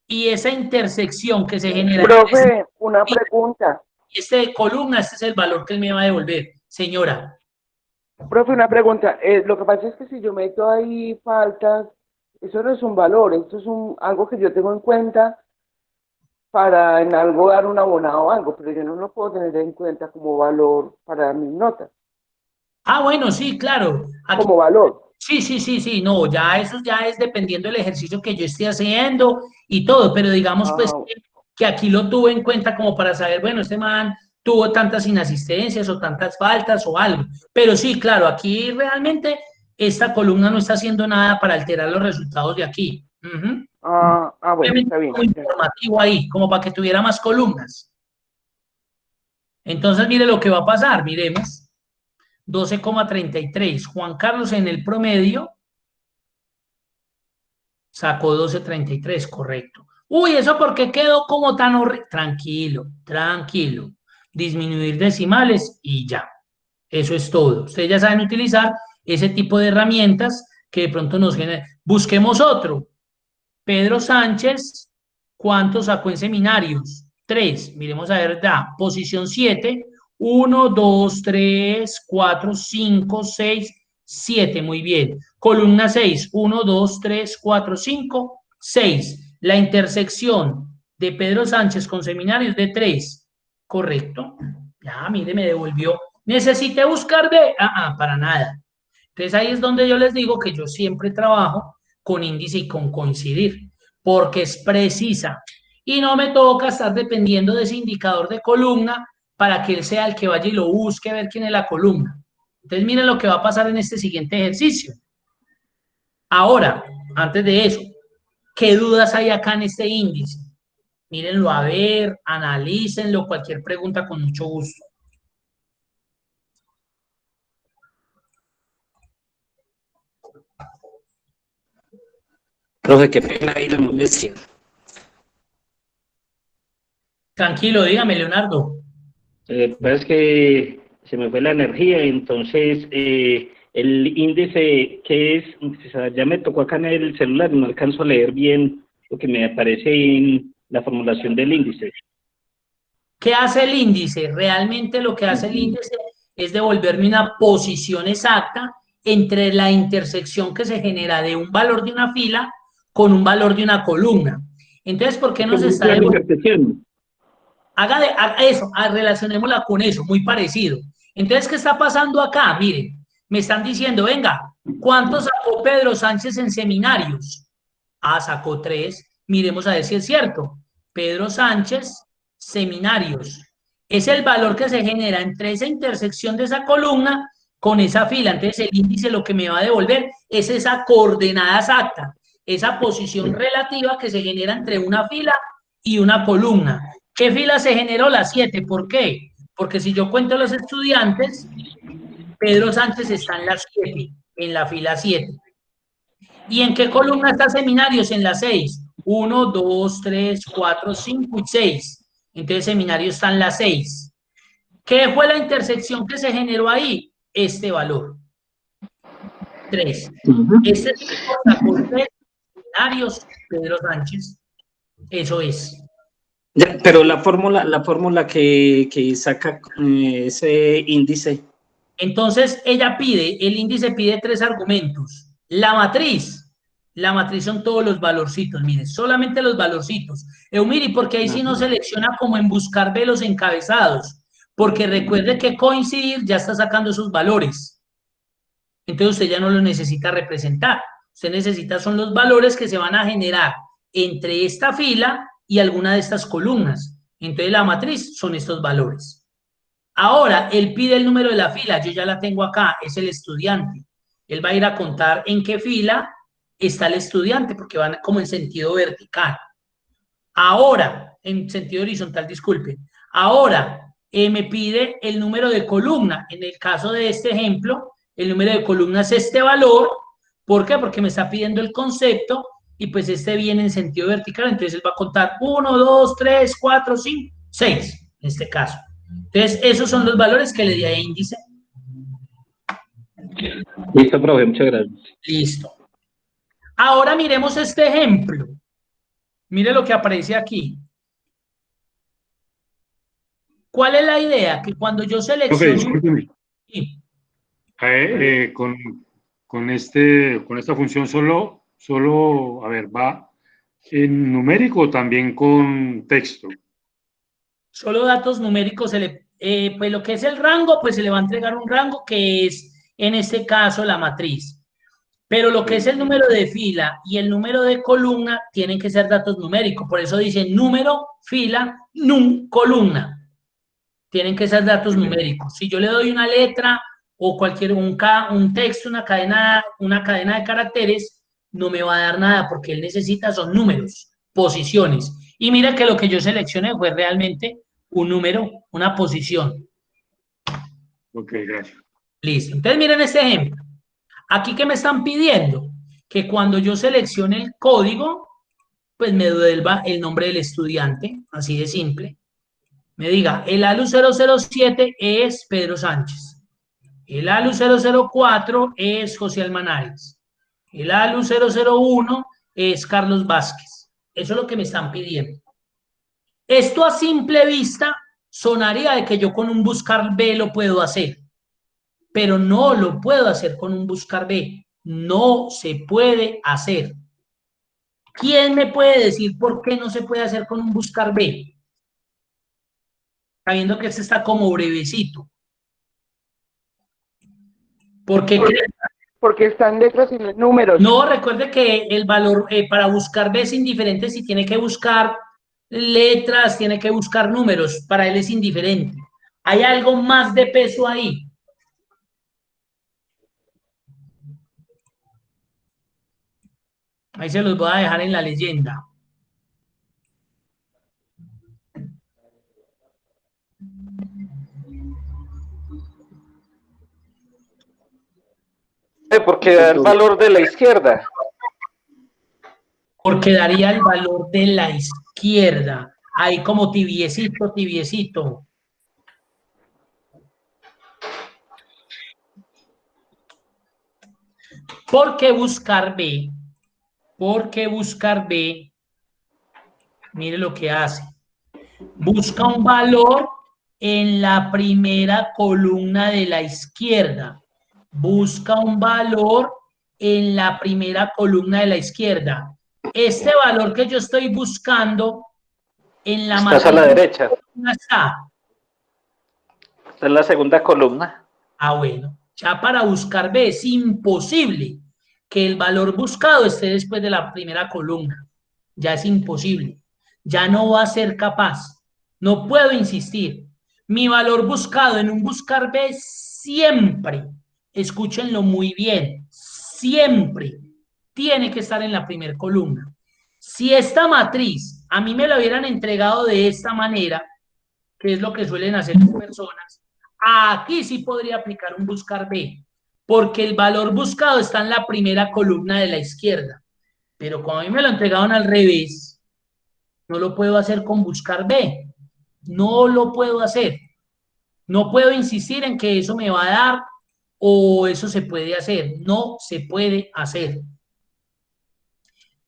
Speaker 2: Y esa intersección que se genera...
Speaker 3: Profe, una pregunta.
Speaker 2: Este columna, este es el valor que él me va a devolver. Señora.
Speaker 3: Profe, una pregunta. Lo que pasa es que si yo meto ahí faltas, eso no es un valor, esto es algo que yo tengo en cuenta para en algo dar un abonado o algo, pero yo no lo puedo tener en cuenta como valor para mis notas.
Speaker 2: Ah, bueno, sí, claro. Aquí,
Speaker 3: como valor.
Speaker 2: Sí, no, ya eso ya es dependiendo del ejercicio que yo esté haciendo y todo, pero digamos pues que aquí lo tuve en cuenta como para saber, bueno, este man tuvo tantas inasistencias o tantas faltas o algo, pero sí, claro, aquí realmente esta columna no está haciendo nada para alterar los resultados de aquí.
Speaker 3: Bueno, está bien.
Speaker 2: Muy informativo ahí, como para que tuviera más columnas. Entonces, mire lo que va a pasar, miremos. 12,33. Juan Carlos en el promedio sacó 12,33, correcto. Uy, ¿eso por qué quedó como tan horrible? Tranquilo, tranquilo. Disminuir decimales y ya. Eso es todo. Ustedes ya saben utilizar ese tipo de herramientas que de pronto nos generan. Busquemos otro. Pedro Sánchez, ¿cuánto sacó en seminarios? 3. Miremos a ver, da. Posición 7. 1, 2, 3, 4, 5, 6, 7. Muy bien. Columna 6. 1, 2, 3, 4, 5, 6. La intersección de Pedro Sánchez con seminarios de 3. Correcto. Ya, mire, me devolvió. Necesité buscar de... para nada. Entonces ahí es donde yo les digo que yo siempre trabajo con índice y con coincidir, porque es precisa. Y no me toca estar dependiendo de ese indicador de columna para que él sea el que vaya y lo busque a ver quién es la columna. Entonces, miren lo que va a pasar en este siguiente ejercicio. Ahora, antes de eso, ¿qué dudas hay acá en este índice? Mírenlo a ver, analícenlo, cualquier pregunta con mucho gusto.
Speaker 4: Profe, qué pena ahí la molestia.
Speaker 2: Tranquilo, dígame, Leonardo.
Speaker 4: Pues es que se me fue la energía, entonces el índice que es, o sea, ya me tocó acá en el celular, no alcanzo a leer bien lo que me aparece en la formulación del índice.
Speaker 2: ¿Qué hace el índice? Realmente lo que hace el índice es devolverme una posición exacta entre la intersección que se genera de un valor de una fila con un valor de una columna. Entonces, ¿por qué nos está devolviendo? Haga eso, relacionémosla con eso, muy parecido. Entonces, ¿qué está pasando acá? Miren, me están diciendo, venga, ¿cuánto sacó Pedro Sánchez en seminarios? Ah, sacó 3. Miremos a ver si es cierto. Pedro Sánchez, seminarios. Es el valor que se genera entre esa intersección de esa columna con esa fila. Entonces, el índice lo que me va a devolver es esa coordenada exacta, esa posición relativa que se genera entre una fila y una columna. ¿Qué fila se generó? La 7. ¿Por qué? Porque si yo cuento los estudiantes, Pedro Sánchez está en la 7, en la fila 7. ¿Y en qué columna está seminarios? En la 6. 1, 2, 3, 4, 5 y 6. Entonces, seminario está en la 6. ¿Qué fue la intersección que se generó ahí? Este valor. 3. Este es el seminarios Pedro Sánchez. Eso es.
Speaker 4: Ya, pero la fórmula que saca ese índice.
Speaker 2: Entonces, el índice pide 3 argumentos. La matriz son todos los valorcitos, miren, solamente los valorcitos. Eumiri, porque ahí sí no selecciona como en buscar B los encabezados, porque recuerde que coincidir ya está sacando esos valores. Entonces, usted ya no los necesita representar. Usted necesita son los valores que se van a generar entre esta fila y alguna de estas columnas. Entonces, la matriz son estos valores. Ahora, él pide el número de la fila, yo ya la tengo acá, es el estudiante. Él va a ir a contar en qué fila está el estudiante, porque van como en sentido vertical. Ahora, en sentido horizontal, disculpe. Ahora, me pide el número de columna. En el caso de este ejemplo, el número de columna es este valor. ¿Por qué? Porque me está pidiendo el concepto y pues este viene en sentido vertical, entonces él va a contar 1, 2, 3, 4, 5, 6, en este caso. Entonces, esos son los valores que le di a índice.
Speaker 4: Listo, profe, muchas gracias.
Speaker 2: Listo. Ahora miremos este ejemplo. Mire lo que aparece aquí. ¿Cuál es la idea? Que cuando yo selecciono...
Speaker 1: Discúlpeme.
Speaker 2: Sí.
Speaker 1: Con esta función solo, a ver, ¿va en numérico o también con texto?
Speaker 2: Solo datos numéricos, pues lo que es el rango, pues se le va a entregar un rango que es, en este caso, la matriz. Pero lo que es el número de fila y el número de columna tienen que ser datos numéricos. Por eso dicen número, fila, columna. Tienen que ser datos numéricos. Si yo le doy una letra o un texto, una cadena de caracteres, no me va a dar nada porque él necesita son números, posiciones. Y mira que lo que yo seleccioné fue realmente un número, una posición.
Speaker 1: Ok, gracias.
Speaker 2: Listo. Entonces miren este ejemplo. Aquí que me están pidiendo que cuando yo seleccione el código, pues me devuelva el nombre del estudiante, así de simple. Me diga, el ALU 007 es Pedro Sánchez. El ALU 004 es José Almanares. El ALU 001 es Carlos Vázquez. Eso es lo que me están pidiendo. Esto a simple vista sonaría de que yo con un buscar B lo puedo hacer, pero no lo puedo hacer con un buscar B. No se puede hacer. ¿Quién me puede decir por qué no se puede hacer con un buscar B? Sabiendo que este está como brevecito.
Speaker 3: Porque están letras y números.
Speaker 2: No, recuerde que el valor para buscar B es indiferente si tiene que buscar letras, tiene que buscar números. Para él es indiferente. Hay algo más de peso ahí. Ahí se los voy a dejar en la leyenda.
Speaker 8: Porque da el valor de la izquierda.
Speaker 2: Porque daría el valor de la izquierda. Ahí como tibiecito, tibiecito. ¿Por qué buscar B? Porque buscar B, mire lo que hace. Busca un valor en la primera columna de la izquierda. Busca un valor en la primera columna de la izquierda. Este valor que yo estoy buscando en la
Speaker 8: Estás a la derecha.
Speaker 2: Está
Speaker 8: en la segunda columna.
Speaker 2: Ah, bueno. Ya para buscar B es imposible que el valor buscado esté después de la primera columna. Ya es imposible. Ya no va a ser capaz. No puedo insistir. Mi valor buscado en un buscar B siempre, escúchenlo muy bien, siempre tiene que estar en la primera columna. Si esta matriz a mí me la hubieran entregado de esta manera, que es lo que suelen hacer las personas, aquí sí podría aplicar un buscar B, porque el valor buscado está en la primera columna de la izquierda. Pero como a mí me lo entregaron al revés, no lo puedo hacer con buscar B. No lo puedo hacer. No puedo insistir en que eso me va a dar o eso se puede hacer. No se puede hacer.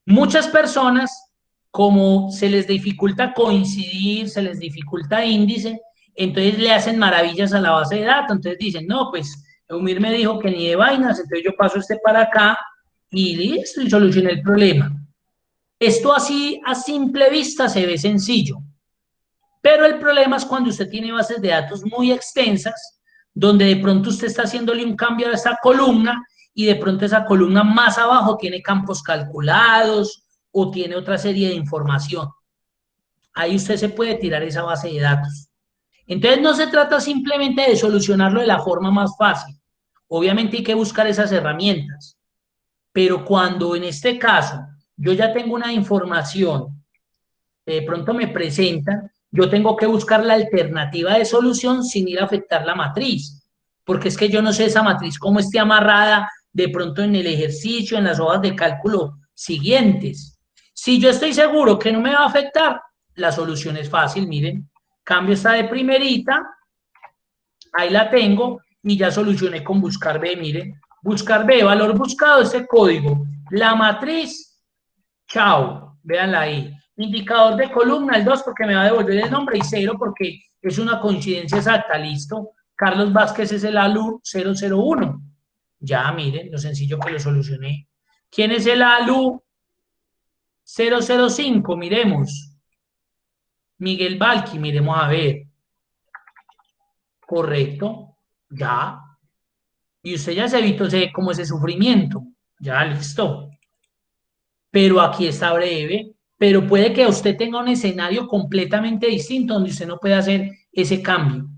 Speaker 2: Muchas personas, como se les dificulta coincidir, se les dificulta índice, entonces le hacen maravillas a la base de datos. Entonces dicen, no, pues Eumir me dijo que ni de vainas, entonces yo paso este para acá y listo, y solucioné el problema. Esto así a simple vista se ve sencillo, pero el problema es cuando usted tiene bases de datos muy extensas, donde de pronto usted está haciéndole un cambio a esa columna y de pronto esa columna más abajo tiene campos calculados o tiene otra serie de información. Ahí usted se puede tirar esa base de datos. Entonces no se trata simplemente de solucionarlo de la forma más fácil. Obviamente hay que buscar esas herramientas, pero cuando en este caso yo ya tengo una información que de pronto me presentan, yo tengo que buscar la alternativa de solución sin ir a afectar la matriz, porque es que yo no sé esa matriz cómo esté amarrada de pronto en el ejercicio, en las hojas de cálculo siguientes. Si yo estoy seguro que no me va a afectar, la solución es fácil, miren, cambio esta de primerita, ahí la tengo y ya solucioné con buscar B, miren, buscar B, valor buscado, este código, la matriz, chao, véanla ahí. Indicador de columna, el 2 porque me va a devolver el nombre y 0 porque es una coincidencia exacta, listo. Carlos Vázquez es el ALU 001. Ya, miren, lo sencillo que lo solucioné. ¿Quién es el ALU 005? Miremos. Miguel Valqui, miremos a ver. Correcto, ya. Y usted ya se evitó como ese sufrimiento. Ya, listo. Pero aquí está breve. Pero puede que usted tenga un escenario completamente distinto donde usted no puede hacer ese cambio.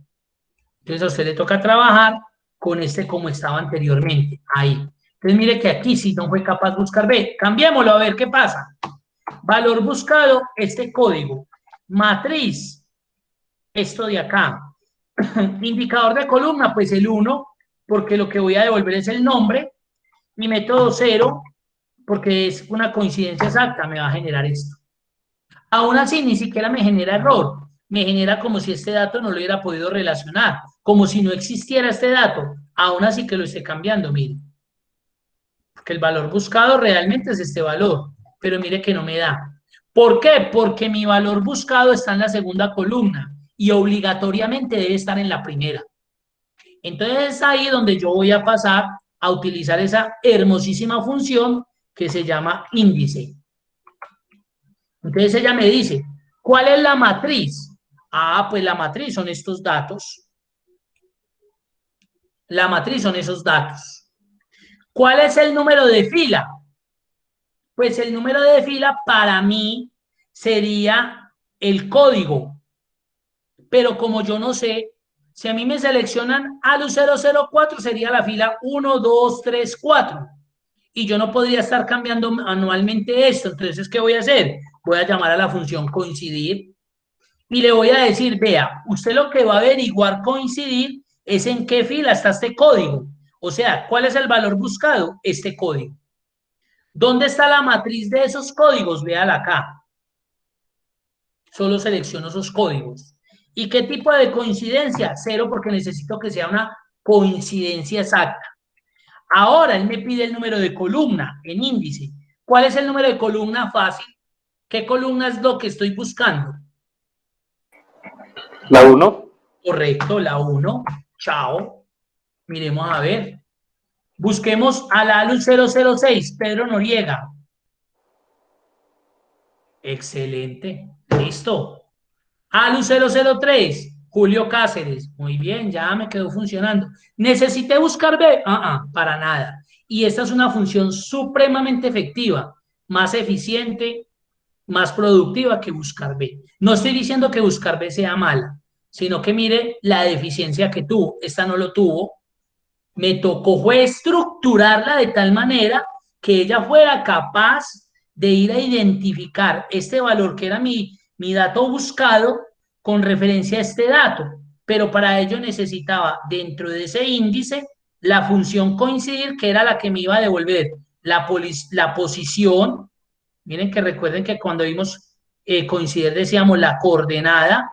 Speaker 2: Entonces a usted le toca trabajar con este como estaba anteriormente. Ahí. Entonces mire que aquí sí no fue capaz de buscar B. Cambiémoslo a ver qué pasa. Valor buscado, este código. Matriz, esto de acá. Indicador de columna, pues el 1, porque lo que voy a devolver es el nombre. Mi método 0, porque es una coincidencia exacta, me va a generar esto. Aún así, ni siquiera me genera error. Me genera como si este dato no lo hubiera podido relacionar, como si no existiera este dato. Aún así que lo esté cambiando, mire. Porque el valor buscado realmente es este valor, pero mire que no me da. ¿Por qué? Porque mi valor buscado está en la segunda columna y obligatoriamente debe estar en la primera. Entonces es ahí donde yo voy a pasar a utilizar esa hermosísima función que se llama índice. Entonces ella me dice, ¿cuál es la matriz? Ah, pues la matriz son estos datos. La matriz son esos datos. ¿Cuál es el número de fila? Pues el número de fila para mí sería el código. Pero como yo no sé, si a mí me seleccionan ALU 004 sería la fila 1, 2, 3, 4. y yo no podría estar cambiando manualmente esto. Entonces, ¿qué voy a hacer? Voy a llamar a la función coincidir y le voy a decir, vea, usted lo que va a averiguar coincidir es en qué fila está este código. O sea, ¿cuál es el valor buscado? Este código. ¿Dónde está la matriz de esos códigos? Véala acá. Solo selecciono esos códigos. ¿Y qué tipo de coincidencia? Cero, porque necesito que sea una coincidencia exacta. Ahora él me pide el número de columna en índice. ¿Cuál es el número de columna? Fácil. ¿Qué columna es lo que estoy buscando?
Speaker 8: La 1.
Speaker 2: Correcto, la 1. Chao. Miremos a ver. Busquemos a la ALU 006, Pedro Noriega. Excelente. Listo. ALU 003, Julio Cáceres. Muy bien, ya me quedó funcionando. ¿Necesité buscar B? Para nada. Y esta es una función supremamente efectiva, más eficiente, más productiva que buscar B. No estoy diciendo que buscar B sea mala, sino que mire la deficiencia que tuvo. Esta no lo tuvo. Me tocó fue estructurarla de tal manera que ella fuera capaz de ir a identificar este valor que era mi dato buscado con referencia a este dato, pero para ello necesitaba dentro de ese índice la función coincidir, que era la que me iba a devolver la posición. Miren que recuerden que cuando vimos coincidir decíamos la coordenada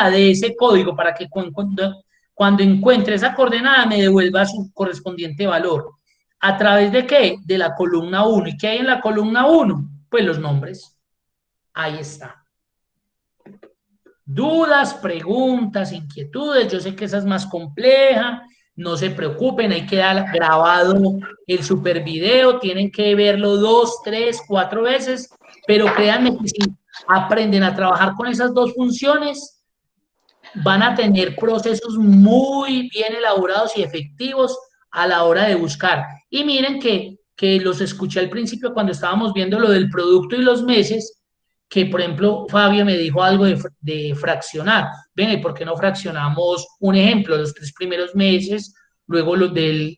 Speaker 2: de ese código para que cuando encuentre esa coordenada me devuelva su correspondiente valor. ¿A través de qué? De la columna 1. ¿Y qué hay en la columna 1? Pues los nombres. Ahí está. Dudas, preguntas, inquietudes. Yo sé que esa es más compleja. No se preocupen, ahí queda grabado el super video. Tienen que verlo 2, 3, 4 veces. Pero créanme que si aprenden a trabajar con esas dos funciones, van a tener procesos muy bien elaborados y efectivos a la hora de buscar. Y miren que los escuché al principio cuando estábamos viendo lo del producto y los meses, que por ejemplo Fabio me dijo algo de fraccionar. Ven, ¿y por qué no fraccionamos un ejemplo? Los 3 primeros meses, luego los del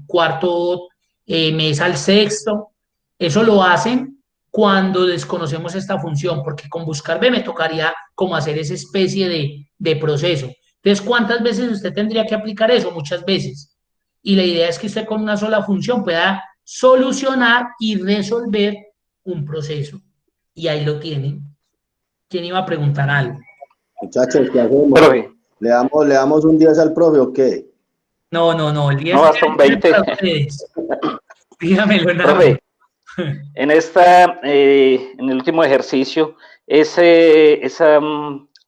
Speaker 2: cuarto mes al sexto. Eso lo hacen cuando desconocemos esta función, porque con buscar B me tocaría como hacer esa especie de proceso. Entonces, ¿cuántas veces usted tendría que aplicar eso? Muchas veces. Y la idea es que usted con una sola función pueda solucionar y resolver un proceso. Y ahí lo tienen. ¿Quién iba a preguntar algo?
Speaker 5: Muchachos, ¿qué hacemos?
Speaker 8: Profe,
Speaker 5: ¿Le damos un 10 al profe o qué?
Speaker 2: No, el 10
Speaker 8: no, hasta un 20.
Speaker 2: para ustedes. Dígamelo nada.
Speaker 8: Profe, en en el último ejercicio, esa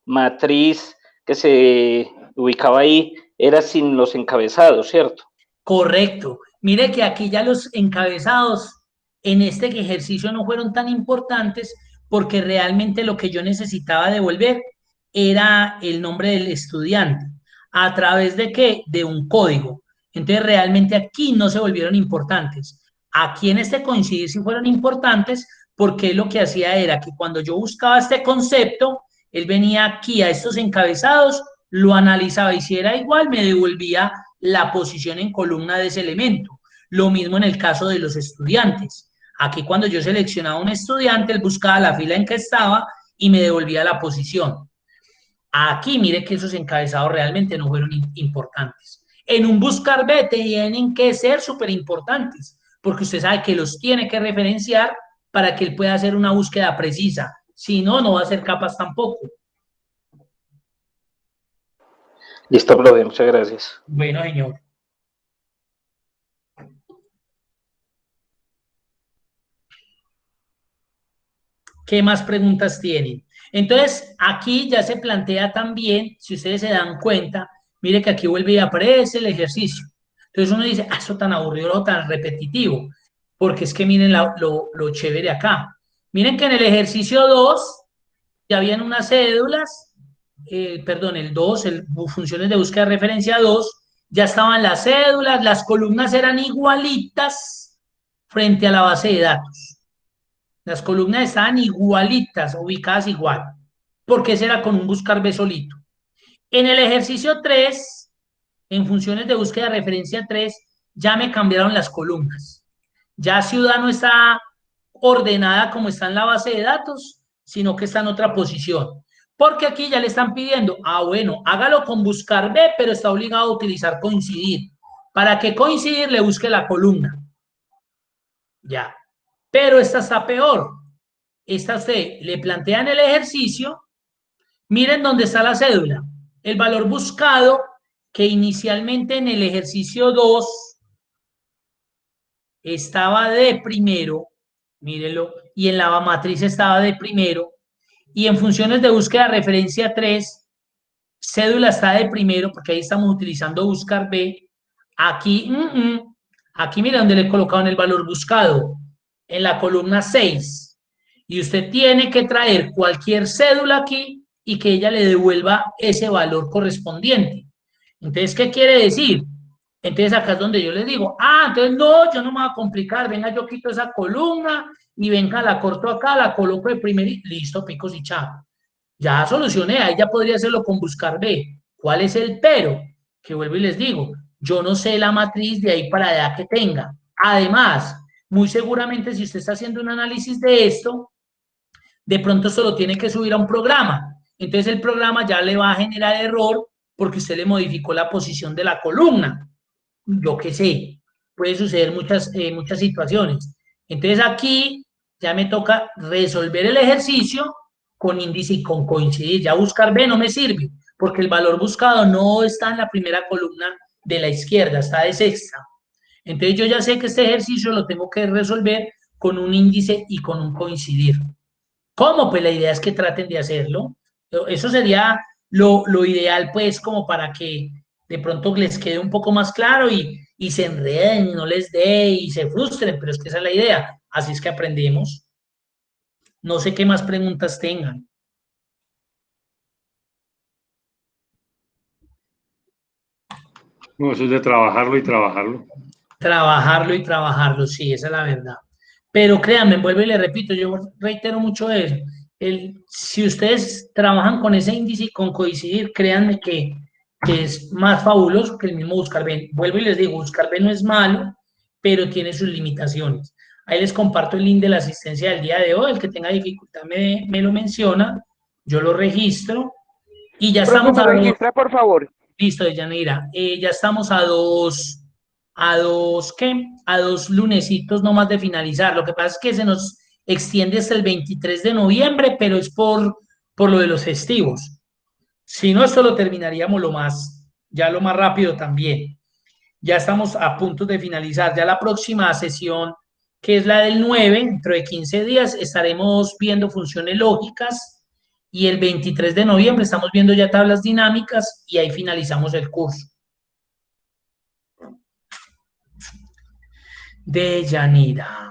Speaker 8: matriz que se ubicaba ahí era sin los encabezados, ¿cierto?
Speaker 2: Correcto. Mire que aquí ya los encabezados en este ejercicio no fueron tan importantes porque realmente lo que yo necesitaba devolver era el nombre del estudiante. ¿A través de qué? De un código. Entonces realmente aquí no se volvieron importantes. Aquí en este coincidir sí fueron importantes porque lo que hacía era que cuando yo buscaba este concepto, él venía aquí a estos encabezados, lo analizaba y si era igual me devolvía la posición en columna de ese elemento. Lo mismo en el caso de los estudiantes. Aquí cuando yo seleccionaba un estudiante, él buscaba la fila en que estaba y me devolvía la posición. Aquí mire que esos encabezados realmente no fueron importantes. En un buscar B tienen que ser súper importantes, porque usted sabe que los tiene que referenciar para que él pueda hacer una búsqueda precisa. Si no, no va a ser capaz tampoco.
Speaker 8: Listo, profe, muchas gracias.
Speaker 2: Bueno, señor. ¿Qué más preguntas tienen? Entonces, aquí ya se plantea también, si ustedes se dan cuenta, mire que aquí vuelve y aparece el ejercicio. Entonces uno dice, eso tan aburrido o tan repetitivo, porque es que miren lo chévere acá. Miren que en el ejercicio 2 ya habían unas cédulas, perdón, el 2, funciones de búsqueda de referencia 2, ya estaban las cédulas, las columnas eran igualitas frente a la base de datos. Las columnas estaban igualitas, ubicadas igual, porque ese era con un buscar B solito. En el ejercicio 3, en funciones de búsqueda de referencia 3, ya me cambiaron las columnas. Ya ciudad no está ordenada como está en la base de datos, sino que está en otra posición. Porque aquí ya le están pidiendo, bueno, hágalo con buscar B, pero está obligado a utilizar coincidir. Para que coincidir le busque la columna. Ya. Pero esta está peor. Esta usted le plantean el ejercicio. Miren dónde está la cédula. El valor buscado que inicialmente en el ejercicio 2 estaba de primero, mírenlo, y en la matriz estaba de primero, y en funciones de búsqueda referencia 3, cédula está de primero, porque ahí estamos utilizando buscar B. Aquí, aquí mira donde le he colocado en el valor buscado, en la columna 6. Y usted tiene que traer cualquier cédula aquí y que ella le devuelva ese valor correspondiente. Entonces, ¿qué quiere decir? Entonces, acá es donde yo les digo, entonces no, yo no me voy a complicar, venga, yo quito esa columna y venga, la corto acá, la coloco de primer y listo, picos y chao. Ya solucioné, ahí ya podría hacerlo con buscar B. ¿Cuál es el pero? Que vuelvo y les digo, yo no sé la matriz de ahí para allá que tenga. Además, muy seguramente si usted está haciendo un análisis de esto, de pronto esto lo tiene que subir a un programa. Entonces el programa ya le va a generar error porque usted le modificó la posición de la columna. Yo qué sé, puede suceder muchas situaciones. Entonces aquí ya me toca resolver el ejercicio con índice y con coincidir. Ya buscar B no me sirve, porque el valor buscado no está en la primera columna de la izquierda, está de sexta. Entonces yo ya sé que este ejercicio lo tengo que resolver con un índice y con un coincidir. ¿Cómo? Pues la idea es que traten de hacerlo. Eso sería lo ideal, pues, como para que de pronto les quede un poco más claro y se enreden y no les dé y se frustren, pero es que esa es la idea. Así es que aprendemos. No sé qué más preguntas tengan.
Speaker 1: No, eso es de trabajarlo y trabajarlo.
Speaker 2: Trabajarlo y trabajarlo, sí, esa es la verdad. Pero créanme, vuelvo y le repito, yo reitero mucho eso. Si ustedes trabajan con ese índice y con coincidir, créanme que es más fabuloso que el mismo buscar B. Vuelvo y les digo, buscar B no es malo, pero tiene sus limitaciones. Ahí les comparto el link de la asistencia del día de hoy. El que tenga dificultad me lo menciona, yo lo registro y ya
Speaker 3: Profe,
Speaker 2: estamos
Speaker 3: ¿me
Speaker 2: a dos.
Speaker 3: registra, por favor?
Speaker 2: Listo, Deyanira. Ya estamos ¿qué? A 2 lunesitos nomás de finalizar. Lo que pasa es que se nos extiende hasta el 23 de noviembre, pero es por lo de los festivos. Si no, esto lo terminaríamos ya lo más rápido también. Ya estamos a punto de finalizar. Ya la próxima sesión, que es la del 9, dentro de 15 días, estaremos viendo funciones lógicas y el 23 de noviembre estamos viendo ya tablas dinámicas y ahí finalizamos el curso. Deyanira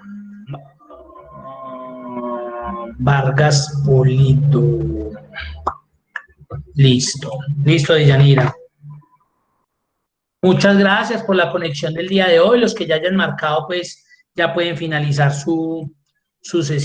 Speaker 2: Vargas Polito. Listo, Deyanira. Muchas gracias por la conexión del día de hoy. Los que ya hayan marcado, pues ya pueden finalizar su sesión.